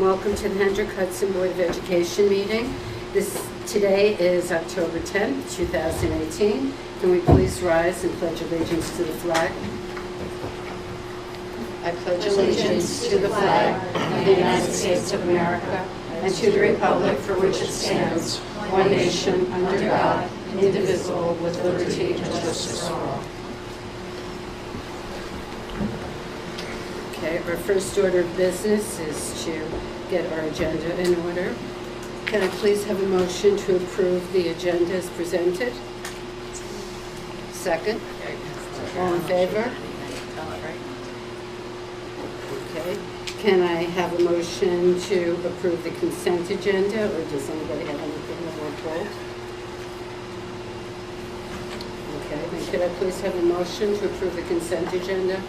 welcome to the Hendrick Hudson Board of Education meeting. Today is October 10th, 2018. Can we please rise and pledge allegiance to the flag? I pledge allegiance to the flag of the United States of America and to the republic for which it stands, one nation, under God, indivisible, with liberty and justice for all. Okay, our first order of business is to get our agenda in order. Can I please have a motion to approve the agenda as presented? Second? All in favor? Okay. Can I have a motion to approve the consent agenda, or does anybody have anything they want pulled? Okay, then could I please have a motion to approve the consent agenda?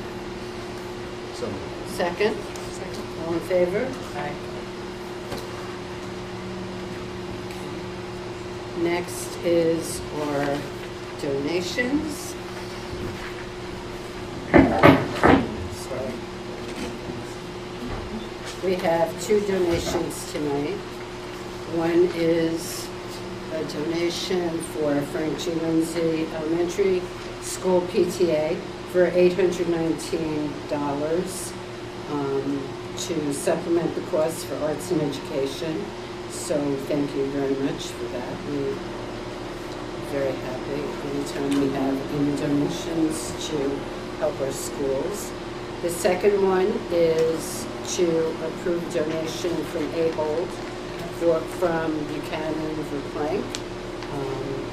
Second? Second. All in favor? Aye. Next is our donations. Sorry. We have two donations tonight. One is a donation for Frank G. Lindsay Elementary School PTA for $819 to supplement the costs for arts and education. So thank you very much for that. We're very happy anytime we have any donations to help our schools. The second one is to approve donation from Ahold from Buchanan Verplank.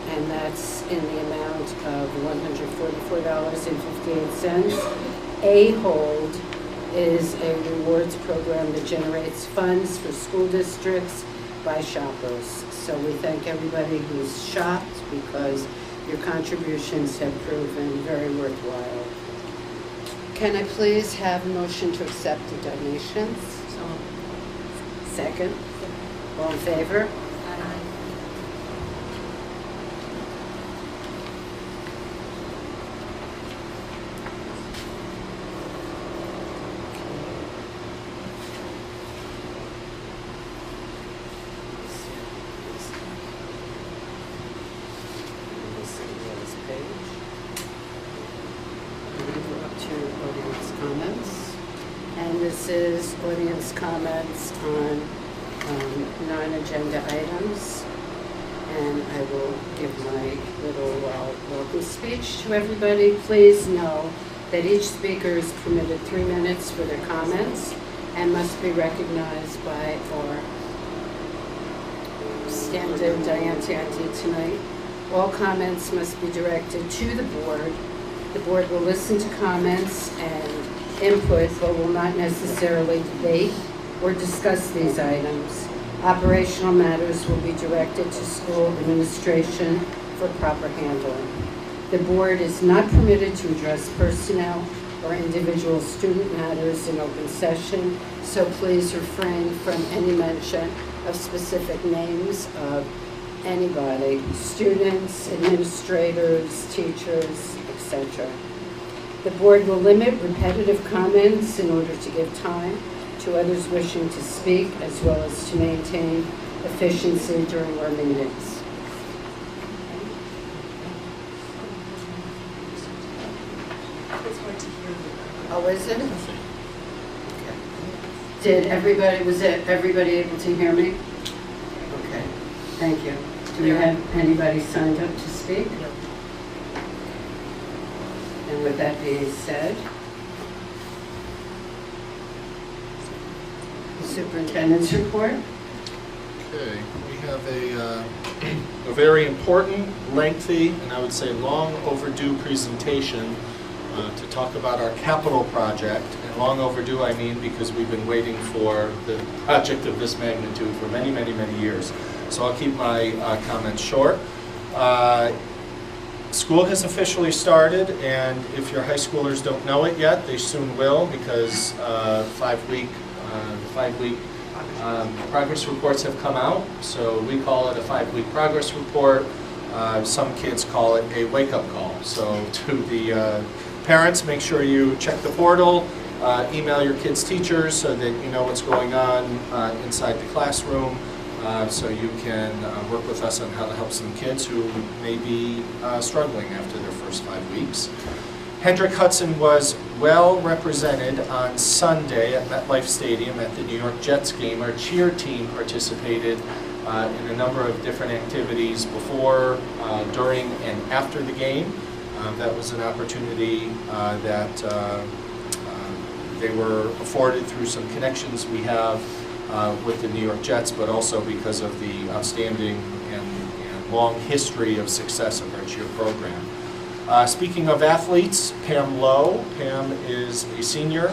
And that's in the amount of $144.58. Ahold is a rewards program that generates funds for school districts by shoppers. So we thank everybody who's shopped because your contributions have proven very worthwhile. Can I please have a motion to accept the donations? Second. All in favor? This is audience comments on non-agenda items, and I will give my little welcome speech to everybody. Please know that each speaker is permitted 3 minutes for their comments and must be recognized by our stand-in Diane Tanti tonight. All comments must be directed to the board. The board will listen to comments and input, but will not necessarily debate or discuss these items. Operational matters will be directed to school administration for proper handling. The board is not permitted to address personnel or individual student matters in open session, so please refrain from any mention of specific names of anybody, students, administrators, teachers, etc. The board will limit repetitive comments in order to give time to others wishing to speak, as well as to maintain efficiency during our meetings. Oh, is it? Okay. Was everybody able to hear me? Okay, thank you. Do we have anybody signed up to speak? No. And with that being said, the superintendent's report. Okay, we have a very important, lengthy, and I would say long overdue presentation to talk about our capital project. And long overdue I mean because we've been waiting for the project of this magnitude for many, many, many years. So I'll keep my comments short. School has officially started, and if your high schoolers don't know it yet, they soon will, because the 5-week progress reports have come out. So we call it a 5-week progress report. Some kids call it a wake-up call. So to the parents, make sure you check the portal email your kids' teachers so that you know what's going on inside the classroom, so you can work with us on how to help some kids who may be struggling after their first 5 weeks. Hendrick Hudson was well represented on Sunday at MetLife Stadium at the New York Jets game. Our cheer team participated in a number of different activities before, during, and after the game. That was an opportunity that they were afforded through some connections we have with the New York Jets, but also because of the outstanding and long history of success of our cheer program. Speaking of athletes, Pam Lowe. Pam is a senior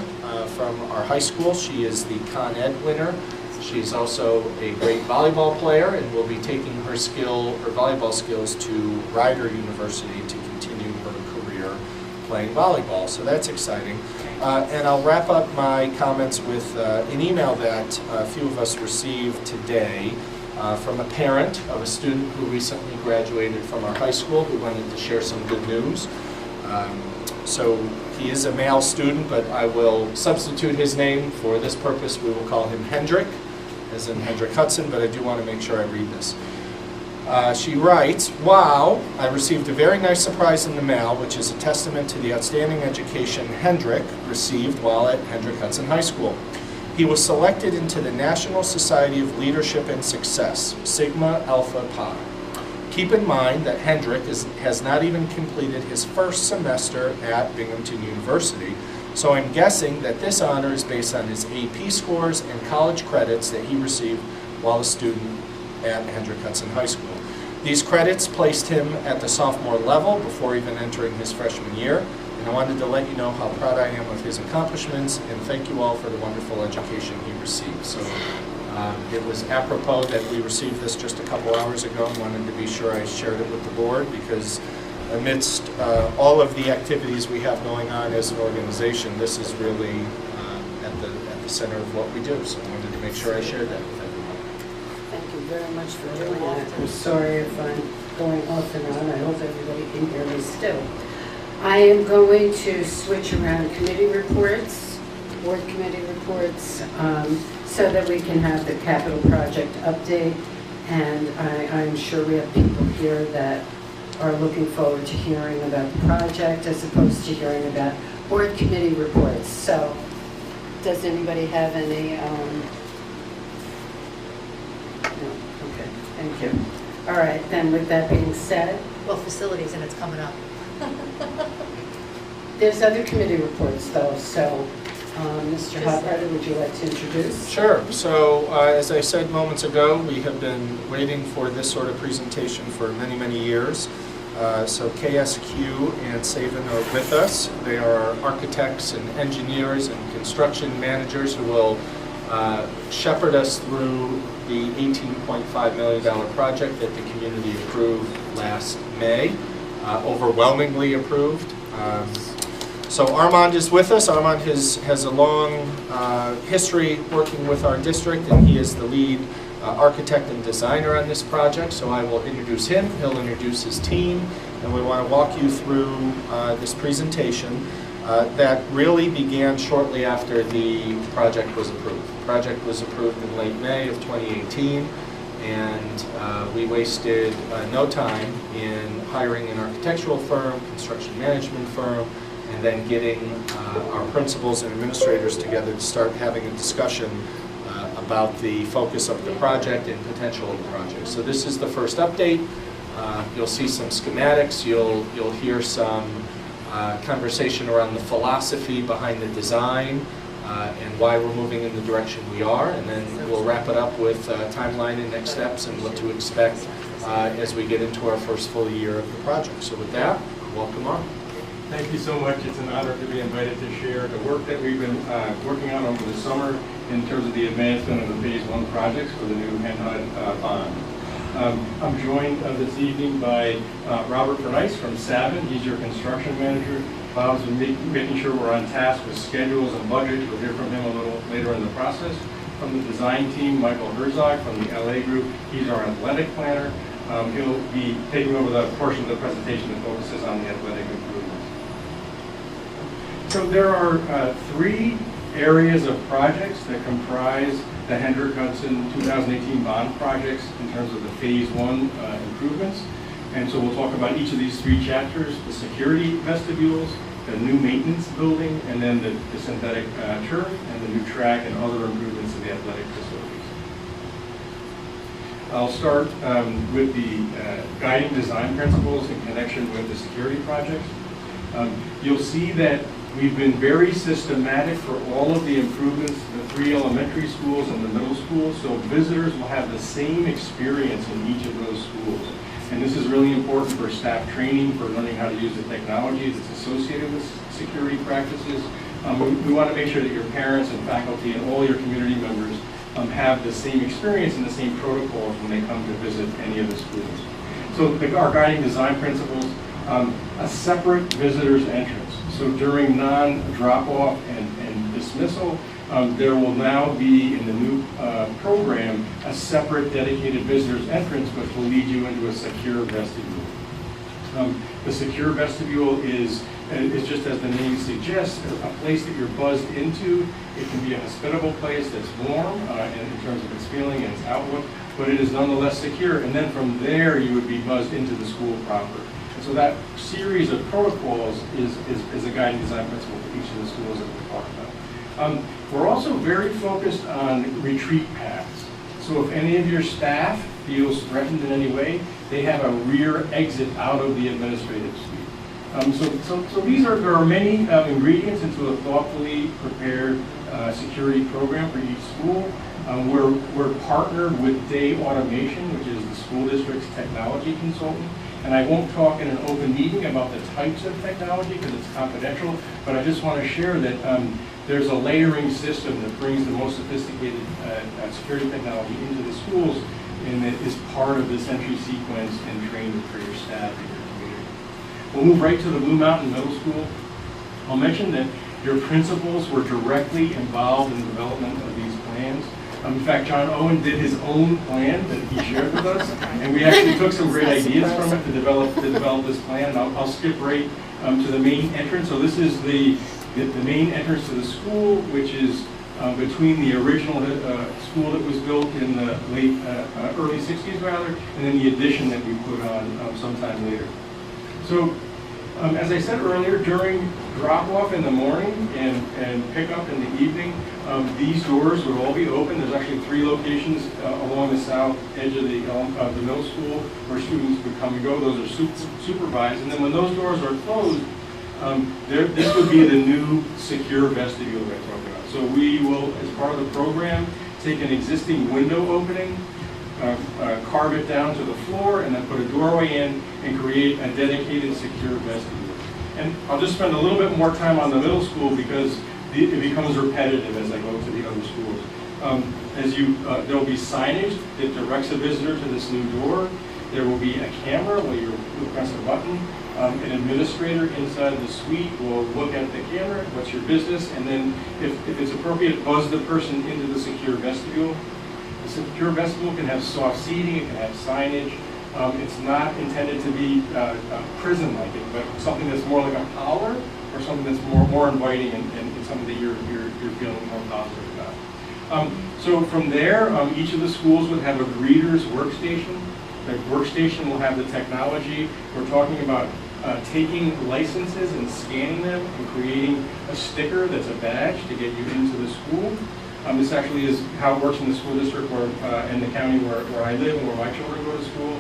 from our high school. She is the Con Ed winner. She's also a great volleyball player and will be taking her volleyball skills to Rider University to continue her career playing volleyball. So that's exciting. And I'll wrap up my comments with an email that a few of us received today from a parent of a student who recently graduated from our high school who wanted to share some good news. So he is a male student, but I will substitute his name for this purpose. We will call him Hendrick, as in Hendrick Hudson, but I do want to make sure I read this. She writes, "Wow, I received a very nice surprise in the mail, which is a testament to the outstanding education Hendrick received while at Hendrick Hudson High School. He was selected into the National Society of Leadership and Success, Sigma Alpha Pi. Keep in mind that Hendrick has not even completed his first semester at Binghamton University, so I'm guessing that this honor is based on his AP scores and college credits that he received while a student at Hendrick Hudson High School. These credits placed him at the sophomore level before even entering his freshman year, and I wanted to let you know how proud I am of his accomplishments and thank you all for the wonderful education he received." So it was apropos that we received this just a couple hours ago and wanted to be sure I shared it with the board because amidst all of the activities we have going on as an organization, this is really at the center of what we do. So I wanted to make sure I shared that with everyone. Thank you very much for doing that. I'm sorry if I'm going off and on. I hope everybody can hear me still. I am going to switch around committee reports, board committee reports, so that we can have the capital project update. And I'm sure we have people here that are looking forward to hearing about the project as opposed to hearing about board committee reports. So does anybody have any? No? Okay, thank you. All right, then with that being said. Well, facilities, and it's coming up. There's other committee reports though, so Mr. Hopperter, would you like to introduce? Sure. So as I said moments ago, we have been waiting for this sort of presentation for many, many years. So KSQ and Saban are with us. They are architects and engineers and construction managers who will shepherd us through the $18.5 million project that the community approved last May, overwhelmingly approved. So Armand is with us. Armand has a long history working with our district, and he is the lead architect and designer on this project. So I will introduce him, he'll introduce his team, and we want to walk you through this presentation that really began shortly after the project was approved. The project was approved in late May of 2018, and we wasted no time in hiring an architectural firm, construction management firm, and then getting our principals and administrators together to start having a discussion about the focus of the project and potential of the project. So this is the first update. You'll see some schematics. You'll hear some conversation around the philosophy behind the design and why we're moving in the direction we are. And then we'll wrap it up with timeline and next steps and what to expect as we get into our first full year of the project. So with that, welcome on. Thank you so much. It's an honor to be invited to share the work that we've been working on over the summer in terms of the advancement of the Phase 1 projects for the new Hen Hud bond. I'm joined this evening by Robert Bernice from Savin. He's your construction manager. Bob's been making sure we're on task with schedules and budget. You'll hear from him a little later in the process. From the design team, Michael Herzog from the LA group. He's our athletic planner. He'll be taking over the portion of the presentation that focuses on the athletic improvements. So there are 3 areas of projects that comprise the Hendrick Hudson 2018 bond projects in terms of the phase 1 improvements. And so we'll talk about each of these 3 chapters: the security vestibules, the new maintenance building, and then the synthetic turf and the new track and other improvements in the athletic facilities. I'll start with the guiding design principles in connection with the security projects. You'll see that we've been very systematic for all of the improvements, the 3 elementary schools and the middle schools, so visitors will have the same experience in each of those schools. And this is really important for staff training, for learning how to use the technology that's associated with security practices. We want to make sure that your parents and faculty and all your community members have the same experience and the same protocols when they come to visit any of the schools. So our guiding design principles, a separate visitor's entrance. So during non-drop-off and dismissal, there will now be in the new program a separate dedicated visitor's entrance which will lead you into a secure vestibule. The secure vestibule is just as the name suggests, a place that you're buzzed into. It can be a hospitable place that's warm in terms of its feeling and its outlook, but it is nonetheless secure. And then from there you would be buzzed into the school proper. So that series of protocols is a guiding design principle for each of the schools that we're talking about. We're also very focused on retreat paths. So if any of your staff feels threatened in any way, they have a rear exit out of the administrative suite. So there are many ingredients into a thoughtfully prepared security program for each school. We're partnered with Day Automation, which is the school district's technology consultant. And I won't talk in an open meeting about the types of technology because it's confidential, but I just want to share that there's a layering system that brings the most sophisticated security technology into the schools, and it is part of this entry sequence and training for your staff and your community. We'll move right to the Blue Mountain Middle School. I'll mention that your principals were directly involved in the development of these plans. In fact, John Owen did his own plan that he shared with us, and we actually took some great ideas from it to develop this plan. And I'll skip right to the main entrance. So this is the main entrance to the school, which is between the original school that was built in the early 60s rather, and then the addition that we put on sometime later. So as I said earlier, during drop-off in the morning and pick-up in the evening, these doors would all be open. There's actually 3 locations along the south edge of the middle school where students would come and go. Those are supervised. And then when those doors are closed, this would be the new secure vestibule that we're talking about. So we will, as part of the program, take an existing window opening, carve it down to the floor, and then put a doorway in and create a dedicated secure vestibule. And I'll just spend a little bit more time on the middle school because it becomes repetitive as I go to the other schools. There will be signage that directs a visitor to this new door. There will be a camera where you press a button. An administrator inside the suite will look at the camera, what's your business, and then if it's appropriate, buzz the person into the secure vestibule. The secure vestibule can have soft seating, it can have signage. It's not intended to be prison-like, but something that's more like a parlor or something that's more inviting and something that you're feeling more positive about. So from there, each of the schools would have a greeter's workstation. The workstation will have the technology. We're talking about taking licenses and scanning them and creating a sticker that's a badge to get you into the school. This actually is how it works in the school district in the county where I live and where my children go to school.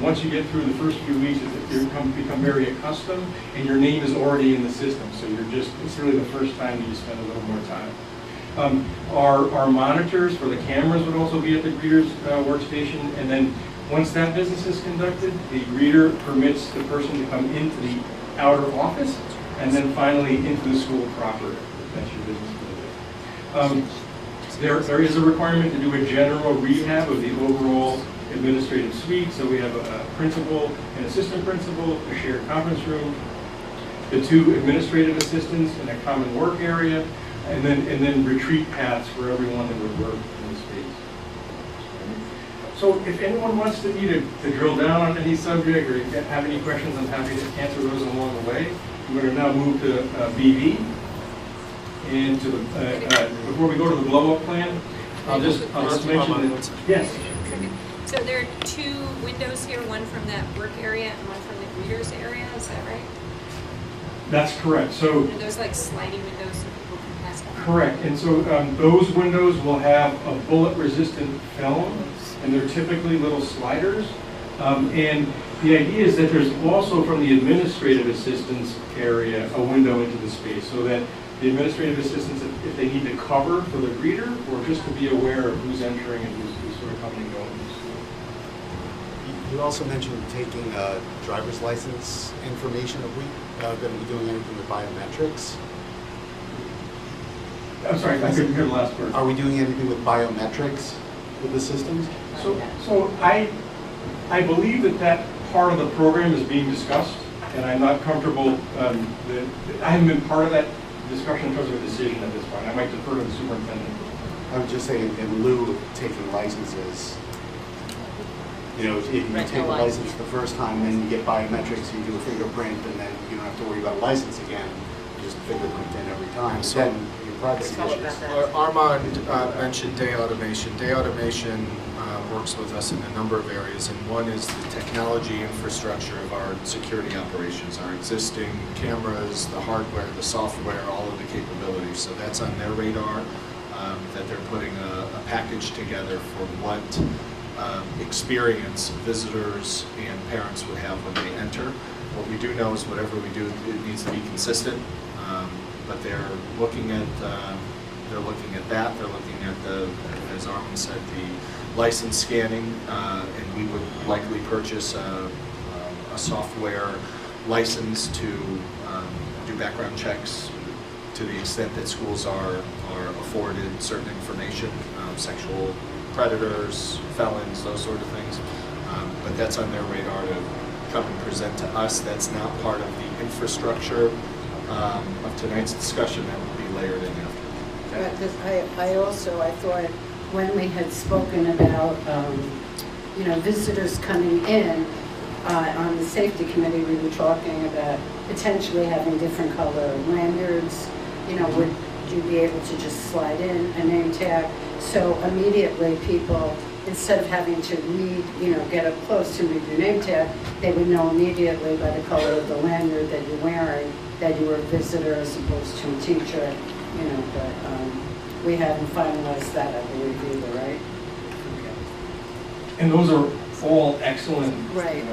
Once you get through the first few weeks, you become very accustomed, and your name is already in the system. So it's really the first time that you spend a little more time. Our monitors for the cameras would also be at the greeter's workstation, and then once that business is conducted, the greeter permits the person to come into the outer office, and then finally into the school proper. That's your business for the day. There is a requirement to do a general rehab of the overall administrative suite. So we have a principal, an assistant principal, a shared conference room, the 2 administrative assistants in a common work area, and then retreat paths for everyone that would work in the space. So if anyone wants me to drill down on any subject or have any questions, I'm happy to answer those along the way. I'm going to now move to BV. And to the, before we go to the blow-up plan, I'll just mention that, yes. So there are two windows here, one from that work area and one from the greeters area, is that right? That's correct. So, Are those like sliding windows so people can pass out? correct. And so those windows will have a bullet-resistant film, and they're typically little sliders. And the idea is that there's also from the administrative assistance area a window into the space, so that the administrative assistants, if they need to cover for the greeter, or just to be aware of who's entering and who's sort of coming and going to school. You also mentioned taking driver's license information. Are we going to be doing anything with biometrics? I'm sorry, I couldn't hear the last word. Are we doing anything with biometrics with the systems? So I believe that part of the program is being discussed, and I'm not comfortable, I haven't been part of that discussion in terms of a decision at this point. I might defer to the superintendent. I would just say in lieu of taking licenses, you know, if you take a license the first time, then you get biometrics, you do a fingerprint, and then you don't have to worry about a license again. You just fingerprint in every time. So- Then your privacy Talk issues. about that. Armand mentioned Day Automation. Day Automation works with us in a number of areas, and one is the technology infrastructure of our security operations, our existing cameras, the hardware, the software, all of the capabilities. So that's on their radar, that they're putting a package together for what experience visitors and parents would have when they enter. What we do know is whatever we do, it needs to be consistent, but they're looking at that. They're looking at the, as Armin said, the license scanning, and we would likely purchase a software license to do background checks to the extent that schools are afforded certain information, sexual predators, felons, those sort of things. But that's on their radar to come and present to us. That's not part of the infrastructure of tonight's discussion. That will be layered in after. Because I thought when we had spoken about, visitors coming in, on the safety committee, we were talking about potentially having different color lanyards. Would you be able to just slide in a name tag? So immediately people, instead of having to read, get up close and read your name tag, they would know immediately by the color of the lanyard that you're wearing that you were a visitor as opposed to a teacher, but we haven't finalized that, I believe, either, right? And those are all excellent Right.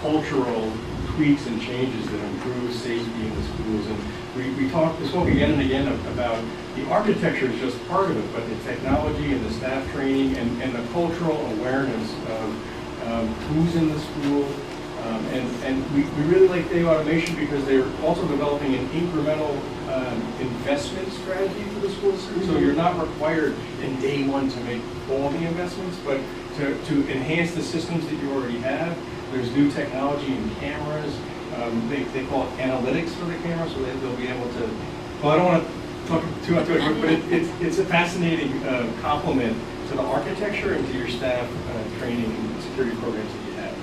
Cultural tweaks and changes that improve safety in the schools. And we spoke again and again about the architecture is just part of it, but the technology and the staff training and the cultural awareness of who's in the school. And we really like Day Automation because they're also developing an incremental investment strategy for the school system. So you're not required in day one to make all the investments, but to enhance the systems that you already have. There's new technology in cameras. They call it analytics for the camera, so they'll be able to, well, I don't want to talk too much about it, but it's a fascinating complement to the architecture and to your staff training and security programs that you have.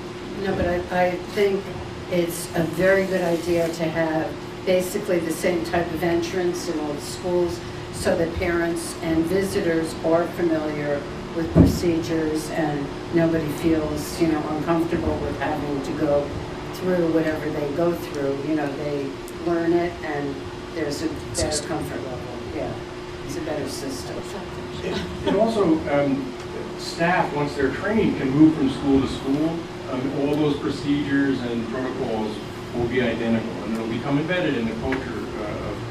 No, but I think it's a very good idea to have basically the same type of entrance in all the schools so that parents and visitors are familiar with procedures and nobody feels, uncomfortable with having to go through whatever they go through. They learn it and there's a better comfort level. Yeah, it's a better system. And also, staff, once they're trained, can move from school to school. All those procedures and protocols will be identical, and it'll become embedded in the culture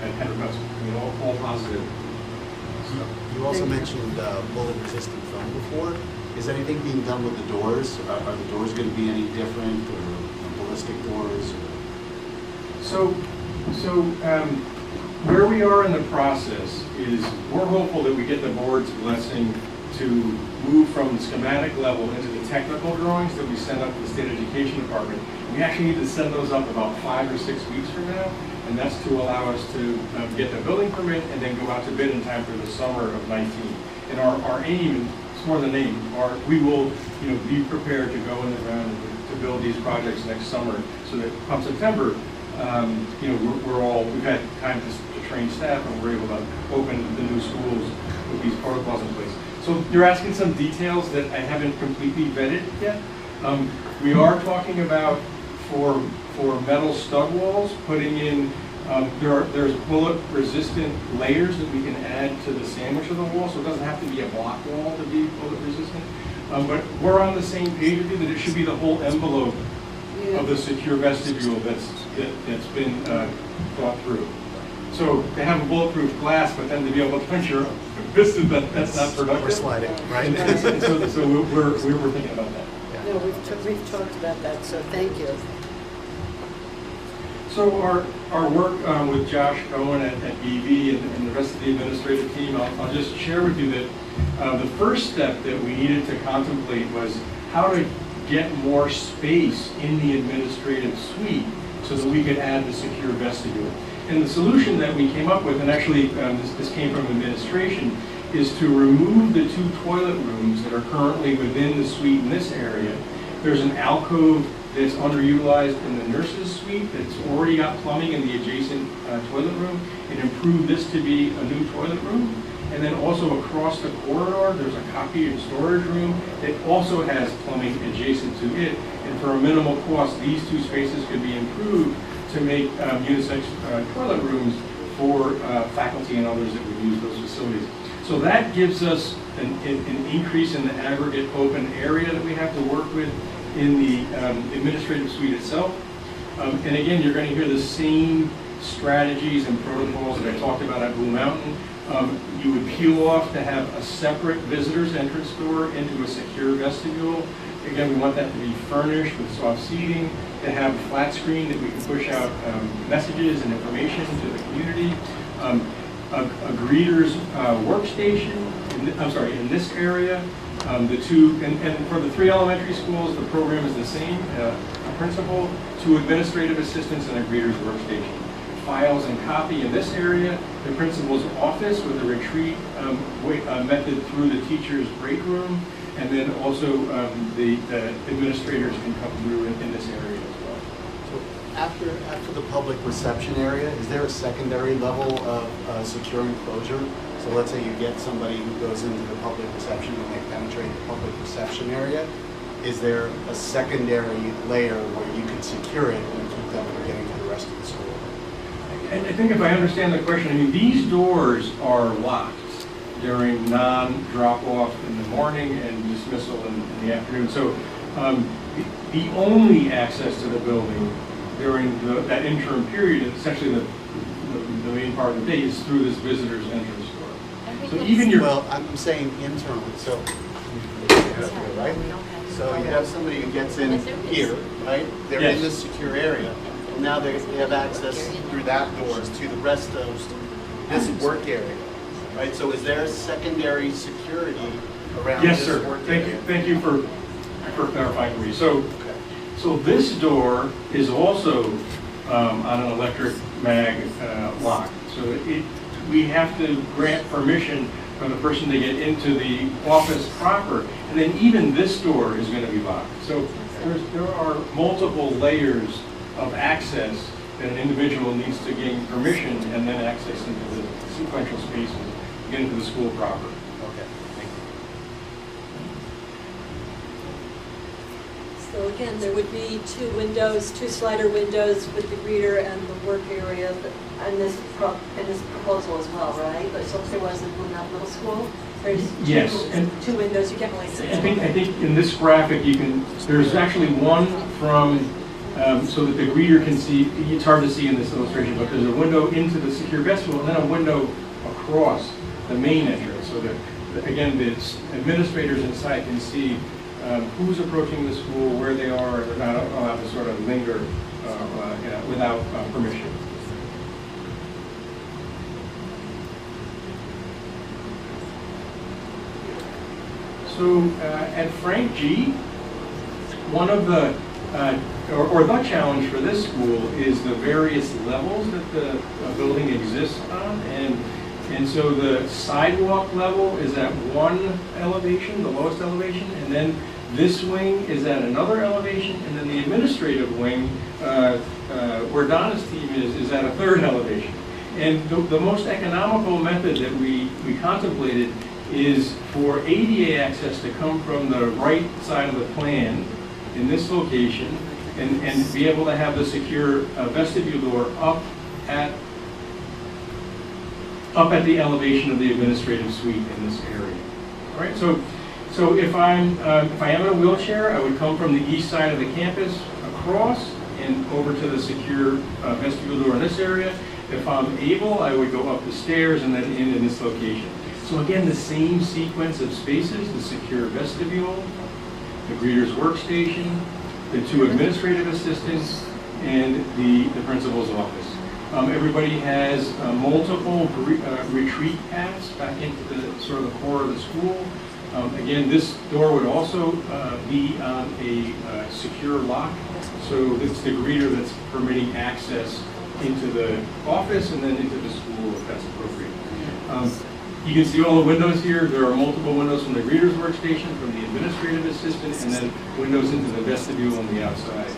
at Henry Hudson. All positive. You also mentioned bullet-resistant film before. Is anything being done with the doors? Are the doors going to be any different, or ballistic doors? So where we are in the process is we're hopeful that we get the board's blessing to move from the schematic level into the technical drawings that we send up to the state education department. We actually need to send those up about 5 or 6 weeks from now, and that's to allow us to get the building permit and then go out to bid in time for the summer of 19. And our aim, it's more than aim, we will be prepared to go in the ground and to build these projects next summer, so that come September, we've had time to to train staff, and we're able to open the new schools with these protocols in place. So you're asking some details that I haven't completely vetted yet. We are talking about for metal stud walls, putting in, there's bullet-resistant layers that we can add to the sandwich of the wall, so it doesn't have to be a block wall to be bullet-resistant. But we're on the same page with you that it should be the whole envelope of the secure vestibule that's been thought through. So to have a bulletproof glass, but then to be able to punch your piston, that's not productive. We're sliding, right? And so we were thinking about that. No, we've talked about that, so thank you. So our work with Josh Cohen at BV and the rest of the administrative team, I'll just share with you that the first step that we needed to contemplate was how to get more space in the administrative suite so that we could add the secure vestibule. And the solution that we came up with, and actually this came from administration, is to remove the 2 toilet rooms that are currently within the suite in this area. There's an alcove that's underutilized in the nurses' suite that's already got plumbing in the adjacent toilet room, and improve this to be a new toilet room. And then also across the corridor, there's a copy and storage room that also has plumbing adjacent to it. And for a minimal cost, these 2 spaces could be improved to make unisex toilet rooms for faculty and others that would use those facilities. So that gives us an increase in the aggregate open area that we have to work with in the administrative suite itself. And again, you're going to hear the same strategies and protocols that I talked about at Blue Mountain. You would peel off to have a separate visitor's entrance door into a secure vestibule. Again, we want that to be furnished with soft seating, to have a flat screen that we can push out messages and information to the community. A greeter's workstation, in this area. And for the 3 elementary schools, the program is the same. A principal, 2 administrative assistants, and a greeter's workstation. Files and copy in this area, the principal's office with a retreat method through the teacher's break room, and then also the administrators can come through in this area as well. So after the public reception area, is there a secondary level of secure enclosure? So let's say you get somebody who goes into the public reception and they penetrate the public reception area. Is there a secondary layer where you can secure it and keep them from getting to the rest of the school? And I think if I understand the question, I mean, these doors are locked during non-drop-off in the morning and dismissal in the afternoon. So the only access to the building during that interim period, essentially the main part of the day, is through this visitor's entrance door. So even your... Well, I'm saying internal, so, right? So you have somebody who gets in here, right? They're Yes. in this secure area. And now they have access through that doors to the rest of this work area, right? So is there secondary security around Yes, this sir. work Thank area? you. Thank you for clarifying for me. So this door is also on an electric mag lock. So we have to grant permission for the person to get into the office proper, and then even this door is going to be locked. So there are multiple layers of access that an individual needs to gain permission and then access into the sequential spaces to get into the school proper. Okay, thank you. So again, there would be 2 windows, 2 slider windows with the greeter and the work area in this proposal as well, right? But so if there was in Blue Mountain Middle School, there's Yes, and 2 windows, you can't really see. I think in this graphic there's actually one from, so that the greeter can see, it's hard to see in this illustration, but there's a window into the secure vestibule and then a window across the main entrance. So that, again, the administrators inside can see who's approaching the school, where they are, and they're not allowed to sort of linger without permission. So at Frank G, one of the, or the challenge for this school is the various levels that the building exists on. And so the sidewalk level is at one elevation, the lowest elevation, and then this wing is at another elevation, and then the administrative wing, where Donna's team is at a third elevation. And the most economical method that we contemplated is for ADA access to come from the right side of the plan in this location and be able to have the secure vestibule door up at the elevation of the administrative suite in this area. All right, so if I am in a wheelchair, I would come from the east side of the campus across and over to the secure vestibule door in this area. If I'm able, I would go up the stairs and then in this location. So again, the same sequence of spaces: the secure vestibule, the greeter's workstation, the 2 administrative assistants, and the principal's office. Everybody has multiple retreat paths back into the sort of the core of the school. Again, this door would also be on a secure lock, so it's the greeter that's permitting access into the office and then into the school if that's appropriate. You can see all the windows here. There are multiple windows from the greeter's workstation, from the administrative assistant, and then windows into the vestibule on the outside.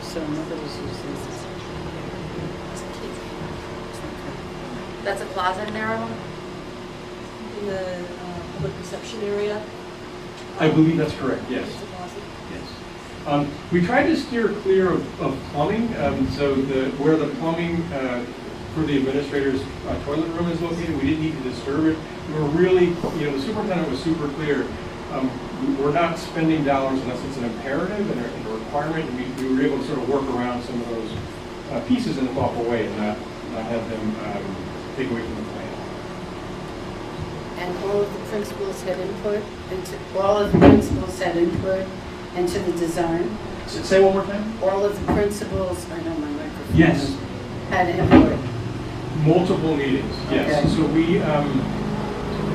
So nobody's using this. That's a closet in there, Ellen? In the public reception area? I believe that's correct, yes. There's a closet. Yes. We tried to steer clear of plumbing, so where the plumbing for the administrator's toilet room is located, we didn't need to disturb it. We were really, the superintendent was super clear. We're not spending dollars unless it's an imperative and a requirement, and we were able to sort of work around some of those pieces in a thoughtful way and not have them take away from the plan. And all of the principals had input into the design. Say one more time? All of the principals, I know my microphone. Yes. Had input. Multiple meetings, yes. Okay. So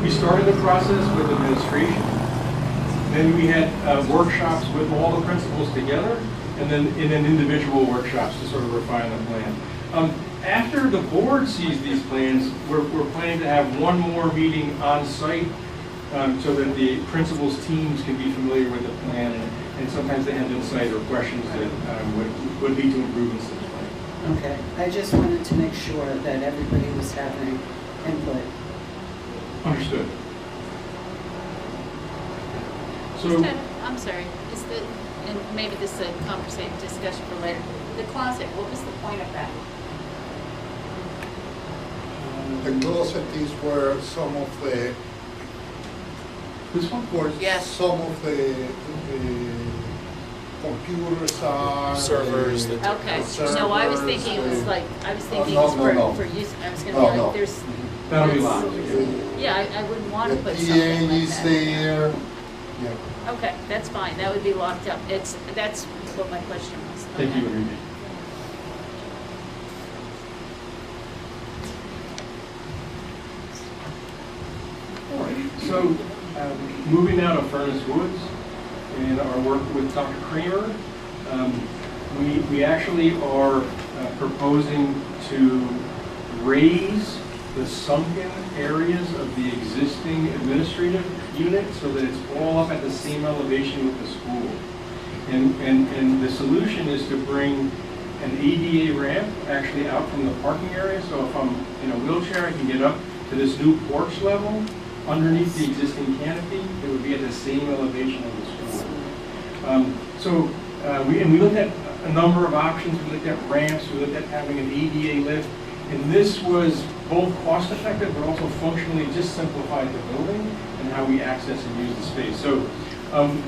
we started the process with administration. Then we had workshops with all the principals together, and then individual workshops to sort of refine the plan. After the board sees these plans, we're planning to have one more meeting on site so that the principals' teams can be familiar with the plan, and sometimes they have insight or questions that would lead to improvements to the plan. Okay, I just wanted to make sure that everybody was having input. Understood. So, I'm sorry, and maybe this is a conversation discussion for later. The closet, what was the point of that? The closet is where some of the, this one? where Yes. some of the computers are. Servers that- Okay, no, I was thinking it was like, I was thinking it no, was no. for use, I was gonna No, be no. like, there's. That'll be locked. Yeah, I wouldn't want The to put PA something like is that. there. Yeah. Okay, that's fine, that would be locked up. That's what my question was. Thank you, Okay. Enrique. All right, so moving now to Furnace Woods and our work with Dr. Kramer, we actually are proposing to raise the sunken areas of the existing administrative unit so that it's all up at the same elevation with the school. And the solution is to bring an ADA ramp actually out from the parking area. So if I'm in a wheelchair, I can get up to this new porch level underneath the existing canopy. It would be at the same elevation of the school. We looked at a number of options. We looked at ramps. We looked at having an ADA lift. And this was both cost effective, but also functionally just simplified the building and how we access and use the space. So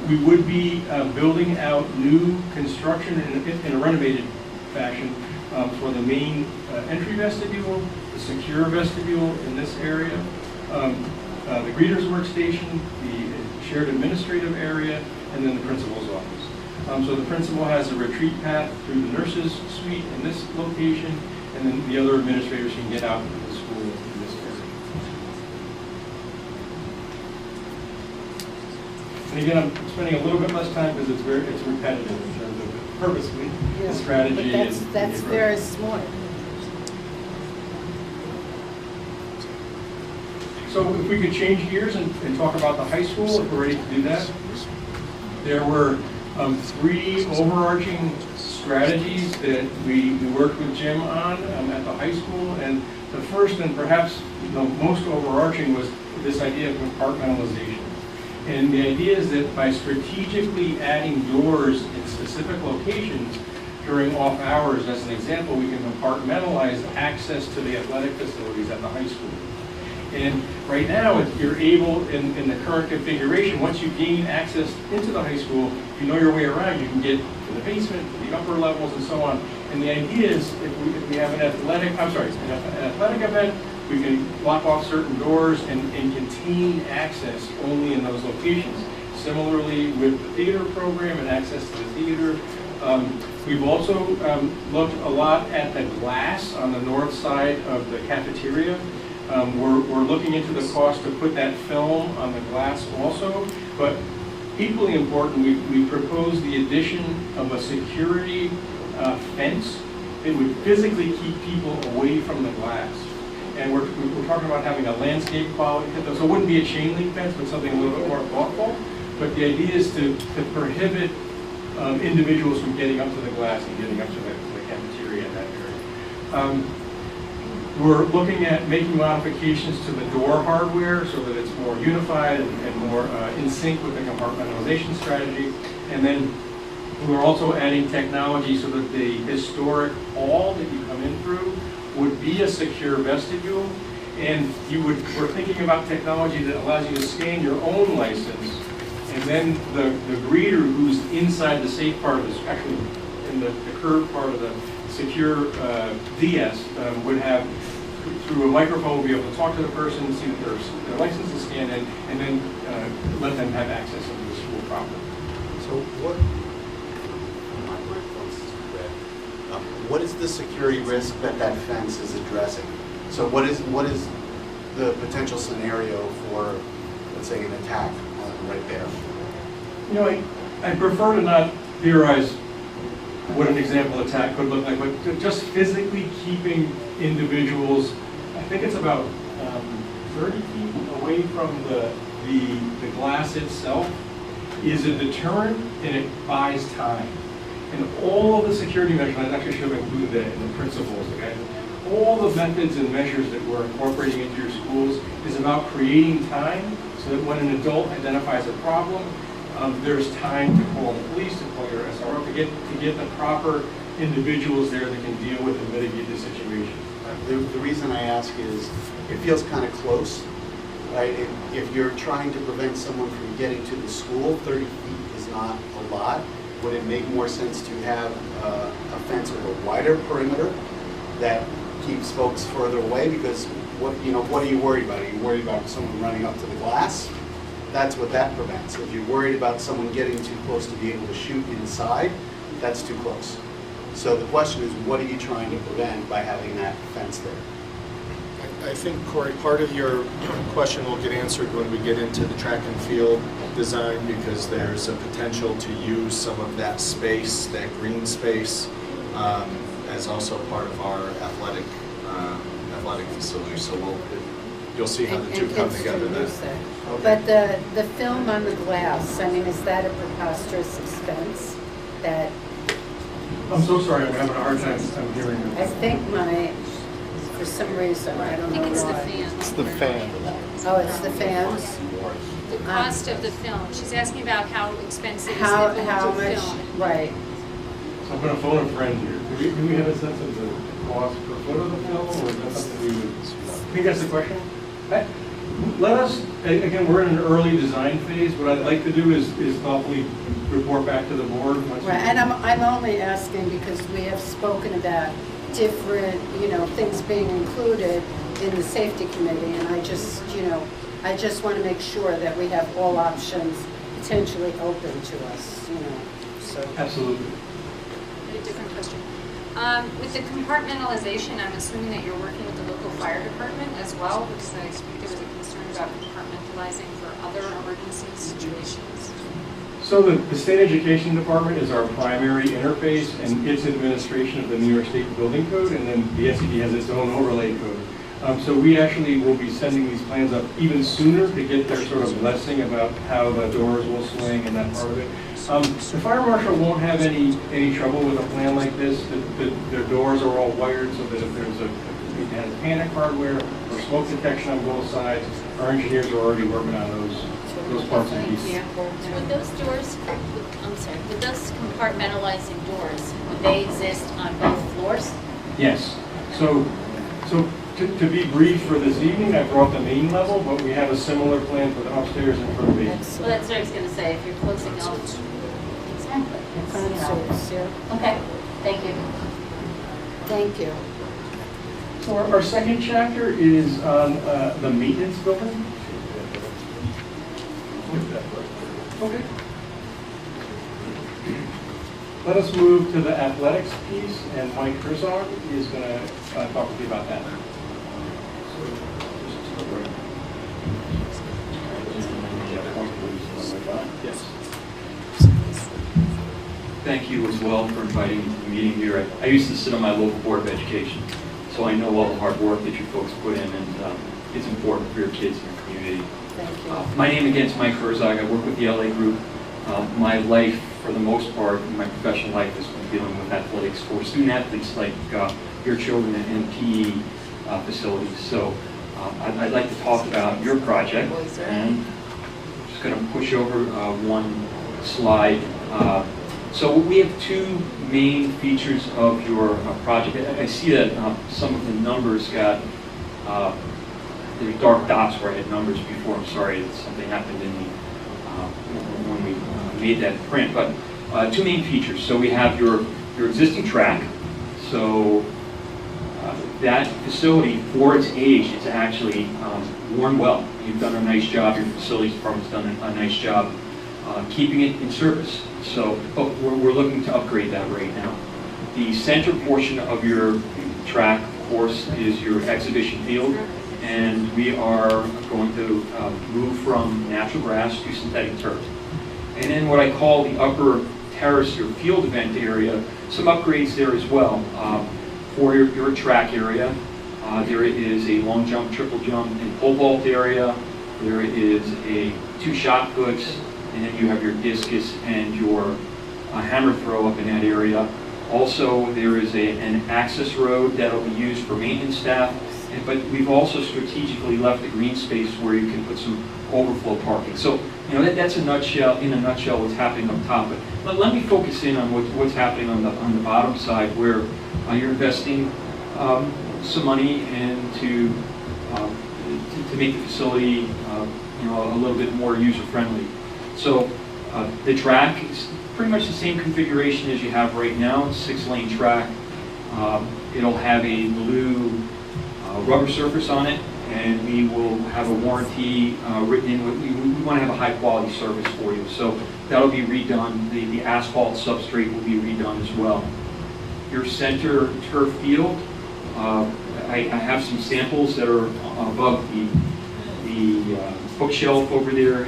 we would be building out new construction in a renovated fashion for the main entry vestibule, the secure vestibule in this area, the greeter's workstation, the shared administrative area, and then the principal's office. So the principal has a retreat path through the nurses' suite in this location, and then the other administrators can get out into the school in this area. And again, I'm spending a little bit less time because it's repetitive in terms of purposely the strategy. But that's very smart. So if we could change gears and talk about the high school, if we're ready to do that. There were three overarching strategies that we worked with Jim on at the high school. And the first and perhaps the most overarching was this idea of compartmentalization. And the idea is that by strategically adding doors in specific locations during off hours, as an example, we can compartmentalize access to the athletic facilities at the high school. And right now, you're able, in the current configuration, once you gain access into the high school, if you know your way around, you can get to the basement, to the upper levels, and so on. And the idea is, if we have an athletic event, we can block off certain doors and contain access only in those locations. Similarly, with the theater program and access to the theater, we've also looked a lot at the glass on the north side of the cafeteria. We're looking into the cost to put that film on the glass also, but equally important, we proposed the addition of a security fence that would physically keep people away from the glass. And we're talking about having a landscape quality, so it wouldn't be a chain link fence, but something a little bit more thoughtful. But the idea is to prohibit individuals from getting up to the glass and getting up to the cafeteria in that area. We're looking at making modifications to the door hardware so that it's more unified and more in sync with the compartmentalization strategy. And then we're also adding technology so that the historic hall that you come in through would be a secure vestibule. And we're thinking about technology that allows you to scan your own license. And then the greeter who's inside the safe part of this, actually in the curved part of the secure DS, would have, through a microphone, will be able to talk to the person, see that their license is scanned in, and then let them have access into the school property. So what is the security risk that fence is addressing? So what is the potential scenario for, let's say, an attack right there? You know, I prefer to not theorize what an example attack could look like, but just physically keeping individuals, I think it's about 30 feet away from the glass itself, is a deterrent, and it buys time. And all of the security measures, I actually should have included that in the principles, okay? All the methods and measures that we're incorporating into your schools is about creating time so that when an adult identifies a problem, there's time to call the police, to call your SRO, to get the proper individuals there that can deal with and mitigate the situation. The reason I ask is it feels kind of close, right? If you're trying to prevent someone from getting to the school, 30 feet is not a lot. Would it make more sense to have a fence with a wider perimeter that keeps folks further away? Because what are you worried about? Are you worried about someone running up to the glass? That's what that prevents. If you're worried about someone getting too close to be able to shoot inside, that's too close. So the question is, what are you trying to prevent by having that fence there? I think, Corey, part of your question will get answered when we get into the track and field design, because there's a potential to use some of that space, that green space, as also part of our athletic facility. So you'll see how the two come together then. Okay. But the film on the glass, I mean, is that a preposterous expense? That I'm so sorry, I'm having a hard time hearing you. I think for some reason, I don't know why. I think it's the fans. It's the fan. Oh, it's the fans? The cost of the film. She's asking about how expensive is How the much, film. right. So I'm going to phone a friend here. Do we have a sense of the cost per foot of the film, or is that something we would? I think that's the question. Let us, again, we're in an early design phase. What I'd like to do is thoughtfully report back to the board. Right, and I'm only asking because we have spoken about different, things being included in the safety committee, and I just want to make sure that we have all options potentially open to us, so. Absolutely. A different question. With the compartmentalization, I'm assuming that you're working with the local fire department as well, because I think there was a concern about compartmentalizing for other emergency situations. So the State Education Department is our primary interface, and its administration of the New York State Building Code, and then the SED has its own overlay code. So we actually will be sending these plans up even sooner to get their sort of blessing about how the doors will swing and that part of it. The fire marshal won't have any trouble with a plan like this. Their doors are all wired so that if there's it has panic hardware or smoke detection on both sides, our engineers are already working on those parts and pieces. Would those doors, I'm sorry, would those compartmentalizing doors, would they exist on both floors? Yes. So to be brief for this evening, I brought the main level, but we have a similar plan for the upstairs and for the basement. Well, that's what I was going to say, if you're closing off. Exactly. Consoles, yeah. Okay, thank you. Thank you. So our second chapter is on the maintenance building. Okay. Let us move to the athletics piece, and Mike Herzog is going to talk to you about that. Yes. Thank you as well for inviting me to the meeting here. I used to sit on my local board of education, so I know all the hard work that you folks put in, and it's important for your kids and your community. Thank you. My name again is Mike Herzog. I work with the LA Group. My life, for the most part, in my professional life, has been dealing with athletics for student athletes like your children and PE facilities. So I'd like to talk about your project, and I'm just going to push over one slide. So we have two main features of your project. I see that some of the numbers got, there's dark dots where I had numbers before. I'm sorry that something happened in the, when we made that print. But two main features. So we have your existing track. So that facility, for its age, it's actually worn well. You've done a nice job. Your facilities department's done a nice job keeping it in service. So, but we're looking to upgrade that right now. The center portion of your track, of course, is your exhibition field, and we are going to move from natural grass to synthetic turf. And then what I call the upper terrace or field event area, some upgrades there as well. For your track area, there is a long jump, triple jump, and pole vault area. There is a 2 shot puts, and then you have your discus and your hammer throw up in that area. Also, there is an access road that will be used for maintenance staff, but we've also strategically left a green space where you can put some overflow parking. So, you know, that's in a nutshell what's happening up top. But let me focus in on what's happening on the bottom side, where you're investing some money into to make the facility, you know, a little bit more user friendly. So the track is pretty much the same configuration as you have right now. It's a 6-lane track. It'll have a blue rubber surface on it, and we will have a warranty written in. We want to have a high quality service for you. So that'll be redone. The asphalt substrate will be redone as well. Your center turf field, I have some samples that are above the bookshelf over there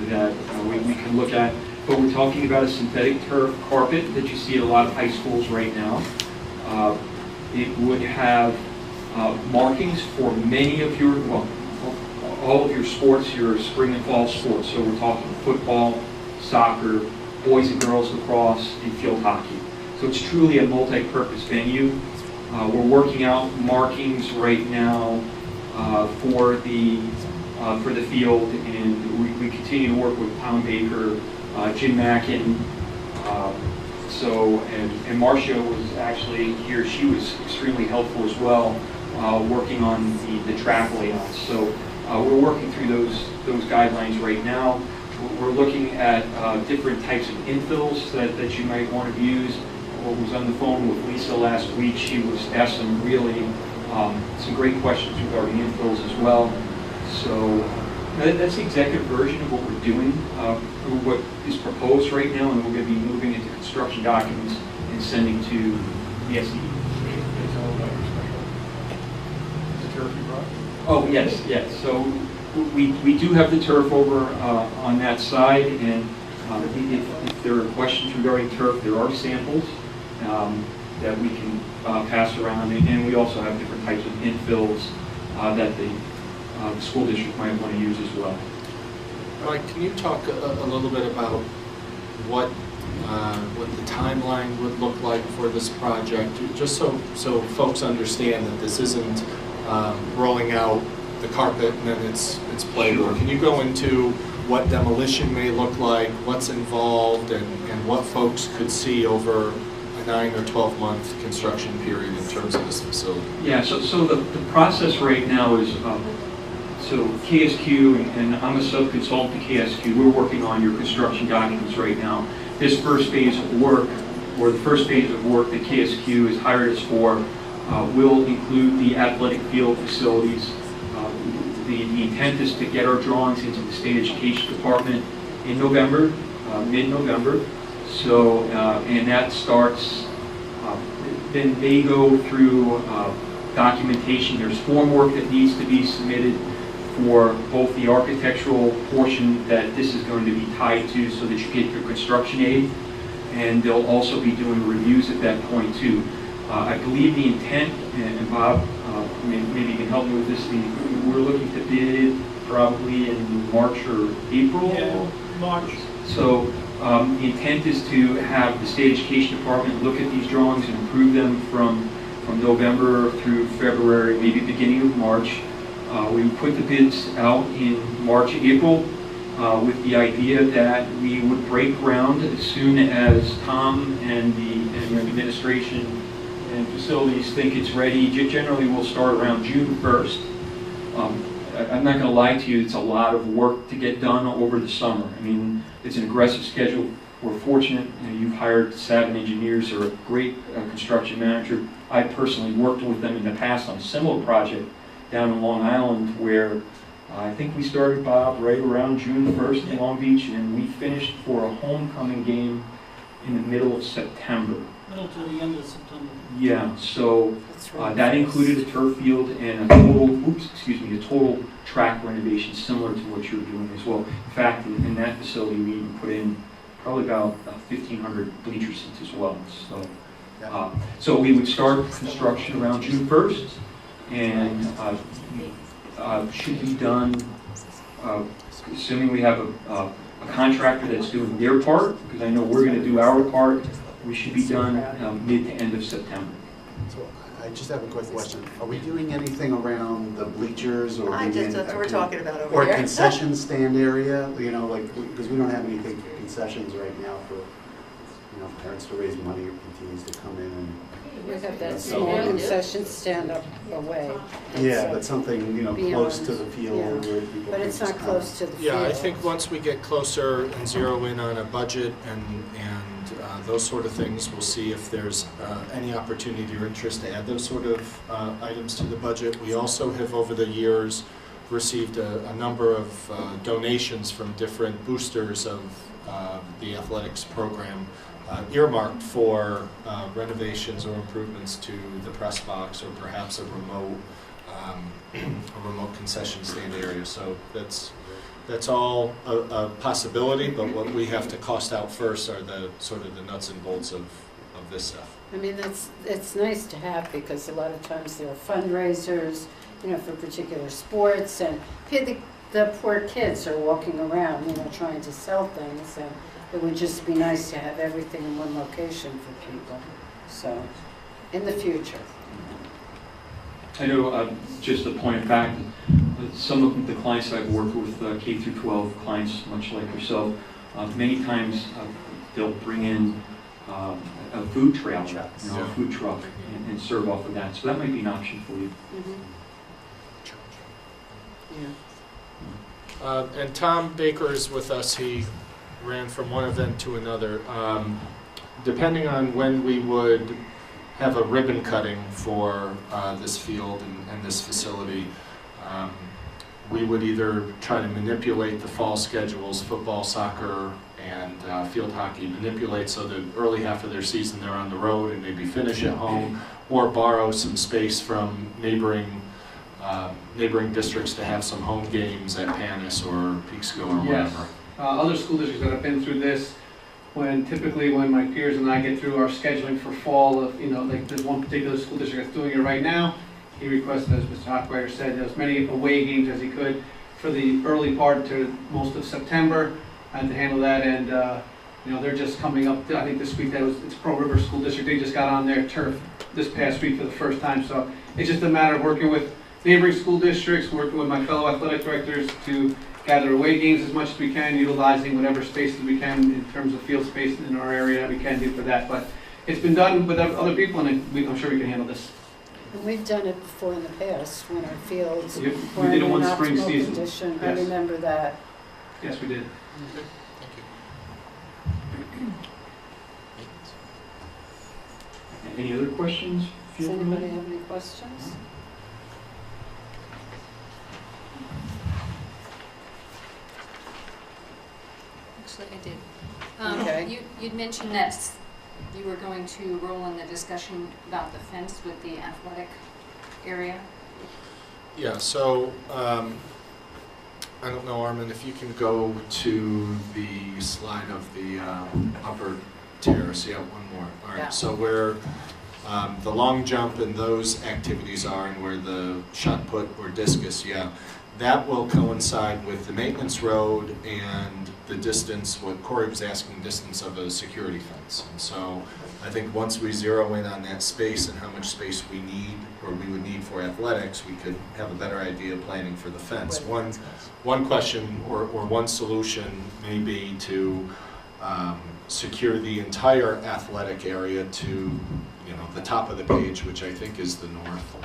that we can look at. But we're talking about a synthetic turf carpet that you see at a lot of high schools right now. It would have markings for many of your, well, all of your sports, your spring and fall sports. So we're talking football, soccer, boys and girls lacrosse, and field hockey. So it's truly a multi-purpose venue. We're working out markings right now for the field, and we continue to work with Tom Baker, Jim Mackin. And Marcia was actually here. She was extremely helpful as well, working on the track layouts. So we're working through those guidelines right now. We're looking at different types of infills that you might want to use. I was on the phone with Lisa last week. She was asked some great questions regarding infills as well. So that's the executive version of what we're doing, what is proposed right now, and we're going to be moving into construction documents and sending to the SE. Oh, yes. So we do have the turf over on that side, and if there are questions regarding turf, there are samples that we can pass around, and we also have different types of infills that the school district might want to use as well. Mike, can you talk a little bit about what the timeline would look like for this project, just so folks understand that this isn't rolling out the carpet and then it's played with. Can you go into what demolition may look like, what's involved, and what folks could see over a 9 or 12 month construction period in terms of this facility? Yeah, so the process right now is, so KSQ, and I'm a sub-consultant to KSQ, we're working on your construction documents right now. This first phase of work, or the first phase of work that KSQ has hired us for, will include the athletic field facilities. The intent is to get our drawings into the state education department in November, mid-November. So, and that starts, then they go through documentation. There's form work that needs to be submitted for both the architectural portion that this is going to be tied to so that you get your construction aid, and they'll also be doing reviews at that point too. I believe the intent, and Bob, maybe you can help me with this, we're looking to bid probably in March or April? Yeah, March. So the intent is to have the state education department look at these drawings and approve them from November through February, maybe beginning of March. We put the bids out in March, April, with the idea that we would break ground as soon as Tom and the administration and facilities think it's ready. Generally, we'll start around June 1st. I'm not going to lie to you, it's a lot of work to get done over the summer. I mean, it's an aggressive schedule. We're fortunate, you've hired Savin Engineers, who are a great construction manager. I personally worked with them in the past on a similar project down in Long Island, where I think we started, Bob, right around June 1st in Long Beach, and we finished for a homecoming game in the middle of September. Middle to the end of September. Yeah, so that included a turf field and a total track renovation similar to what you're doing as well. In fact, in that facility, we even put in probably about 1,500 bleacher seats as well. So, so we would start construction around June 1st, and should be done, assuming we have a contractor that's doing their part, because I know we're going to do our part. We should be done mid to end of September. So I just have a quick question. Are we doing anything around the bleachers or That's what we're talking about over or here. concession stand area? You know, like, because we don't have anything for concessions right now for, you know, parents to raise money or PTs to come in and. We have that small concession stand up away. Yeah, but something, you know, close to the field where people. But it's not close to the field. Yeah, I think once we get closer and zero in on a budget and those sort of things, we'll see if there's any opportunity or interest to add those sort of items to the budget. We also have, over the years, received a number of donations from different boosters of the athletics program, earmarked for renovations or improvements to the press box or perhaps a remote concession stand area. So that's all a possibility, but what we have to cost out first are the sort of the nuts and bolts of this stuff. I mean, it's nice to have, because a lot of times there are fundraisers, you know, for particular sports, and the poor kids are walking around, you know, trying to sell things, and it would just be nice to have everything in one location for people. So, in the future. I know, just a point of fact, some of the clients that I've worked with, K through 12 clients, much like yourself, many times they'll bring in a food trailer, you know, a food truck, and serve off of that. So that might be an option for you. Yeah. And Tom Baker is with us. He ran from one event to another. Depending on when we would have a ribbon cutting for this field and this facility, we would either try to manipulate the fall schedules, football, soccer, and field hockey, manipulate so the early half of their season they're on the road and maybe finish at home, or borrow some space from neighboring districts to have some home games at Panis or Peekskill or whatever. Other school districts that have been through this, typically when my peers and I get through our scheduling for fall, of, you know, like there's one particular school district that's doing it right now, he requested, as Mr. Hochweiler said, as many away games as he could for the early part to most of September, and to handle that. And they're just coming up. I think this week it's Pearl River School District. They just got on their turf this past week for the first time. So it's just a matter of working with neighboring school districts, working with my fellow athletic directors to gather away games as much as we can, utilizing whatever spaces we can in terms of field space in our area that we can do for that. But it's been done with other people, and I'm sure we can handle this. And we've done it before in the past when our fields Yep, we were did it in one an spring optimal season. condition. I Yes. remember that. Yes, we did. Thank you. Any other questions? Does anybody have any questions? Actually, I did. Okay. You'd mentioned that you were going to roll in the discussion about the fence with the athletic area. Yeah, so, I don't know, Armin, if you can go to the slide of the upper terrace, yeah, one more. All Yeah. right, so where the long jump and those activities are, and where the shot put or discus, yeah, that will coincide with the maintenance road and the distance, what Corey was asking, distance of a security fence. And so I think once we zero in on that space and how much space we need, or we would need for athletics, we could have a better idea of planning for the fence. One question or one solution may be to secure the entire athletic area to the top of the page, which I think is the north,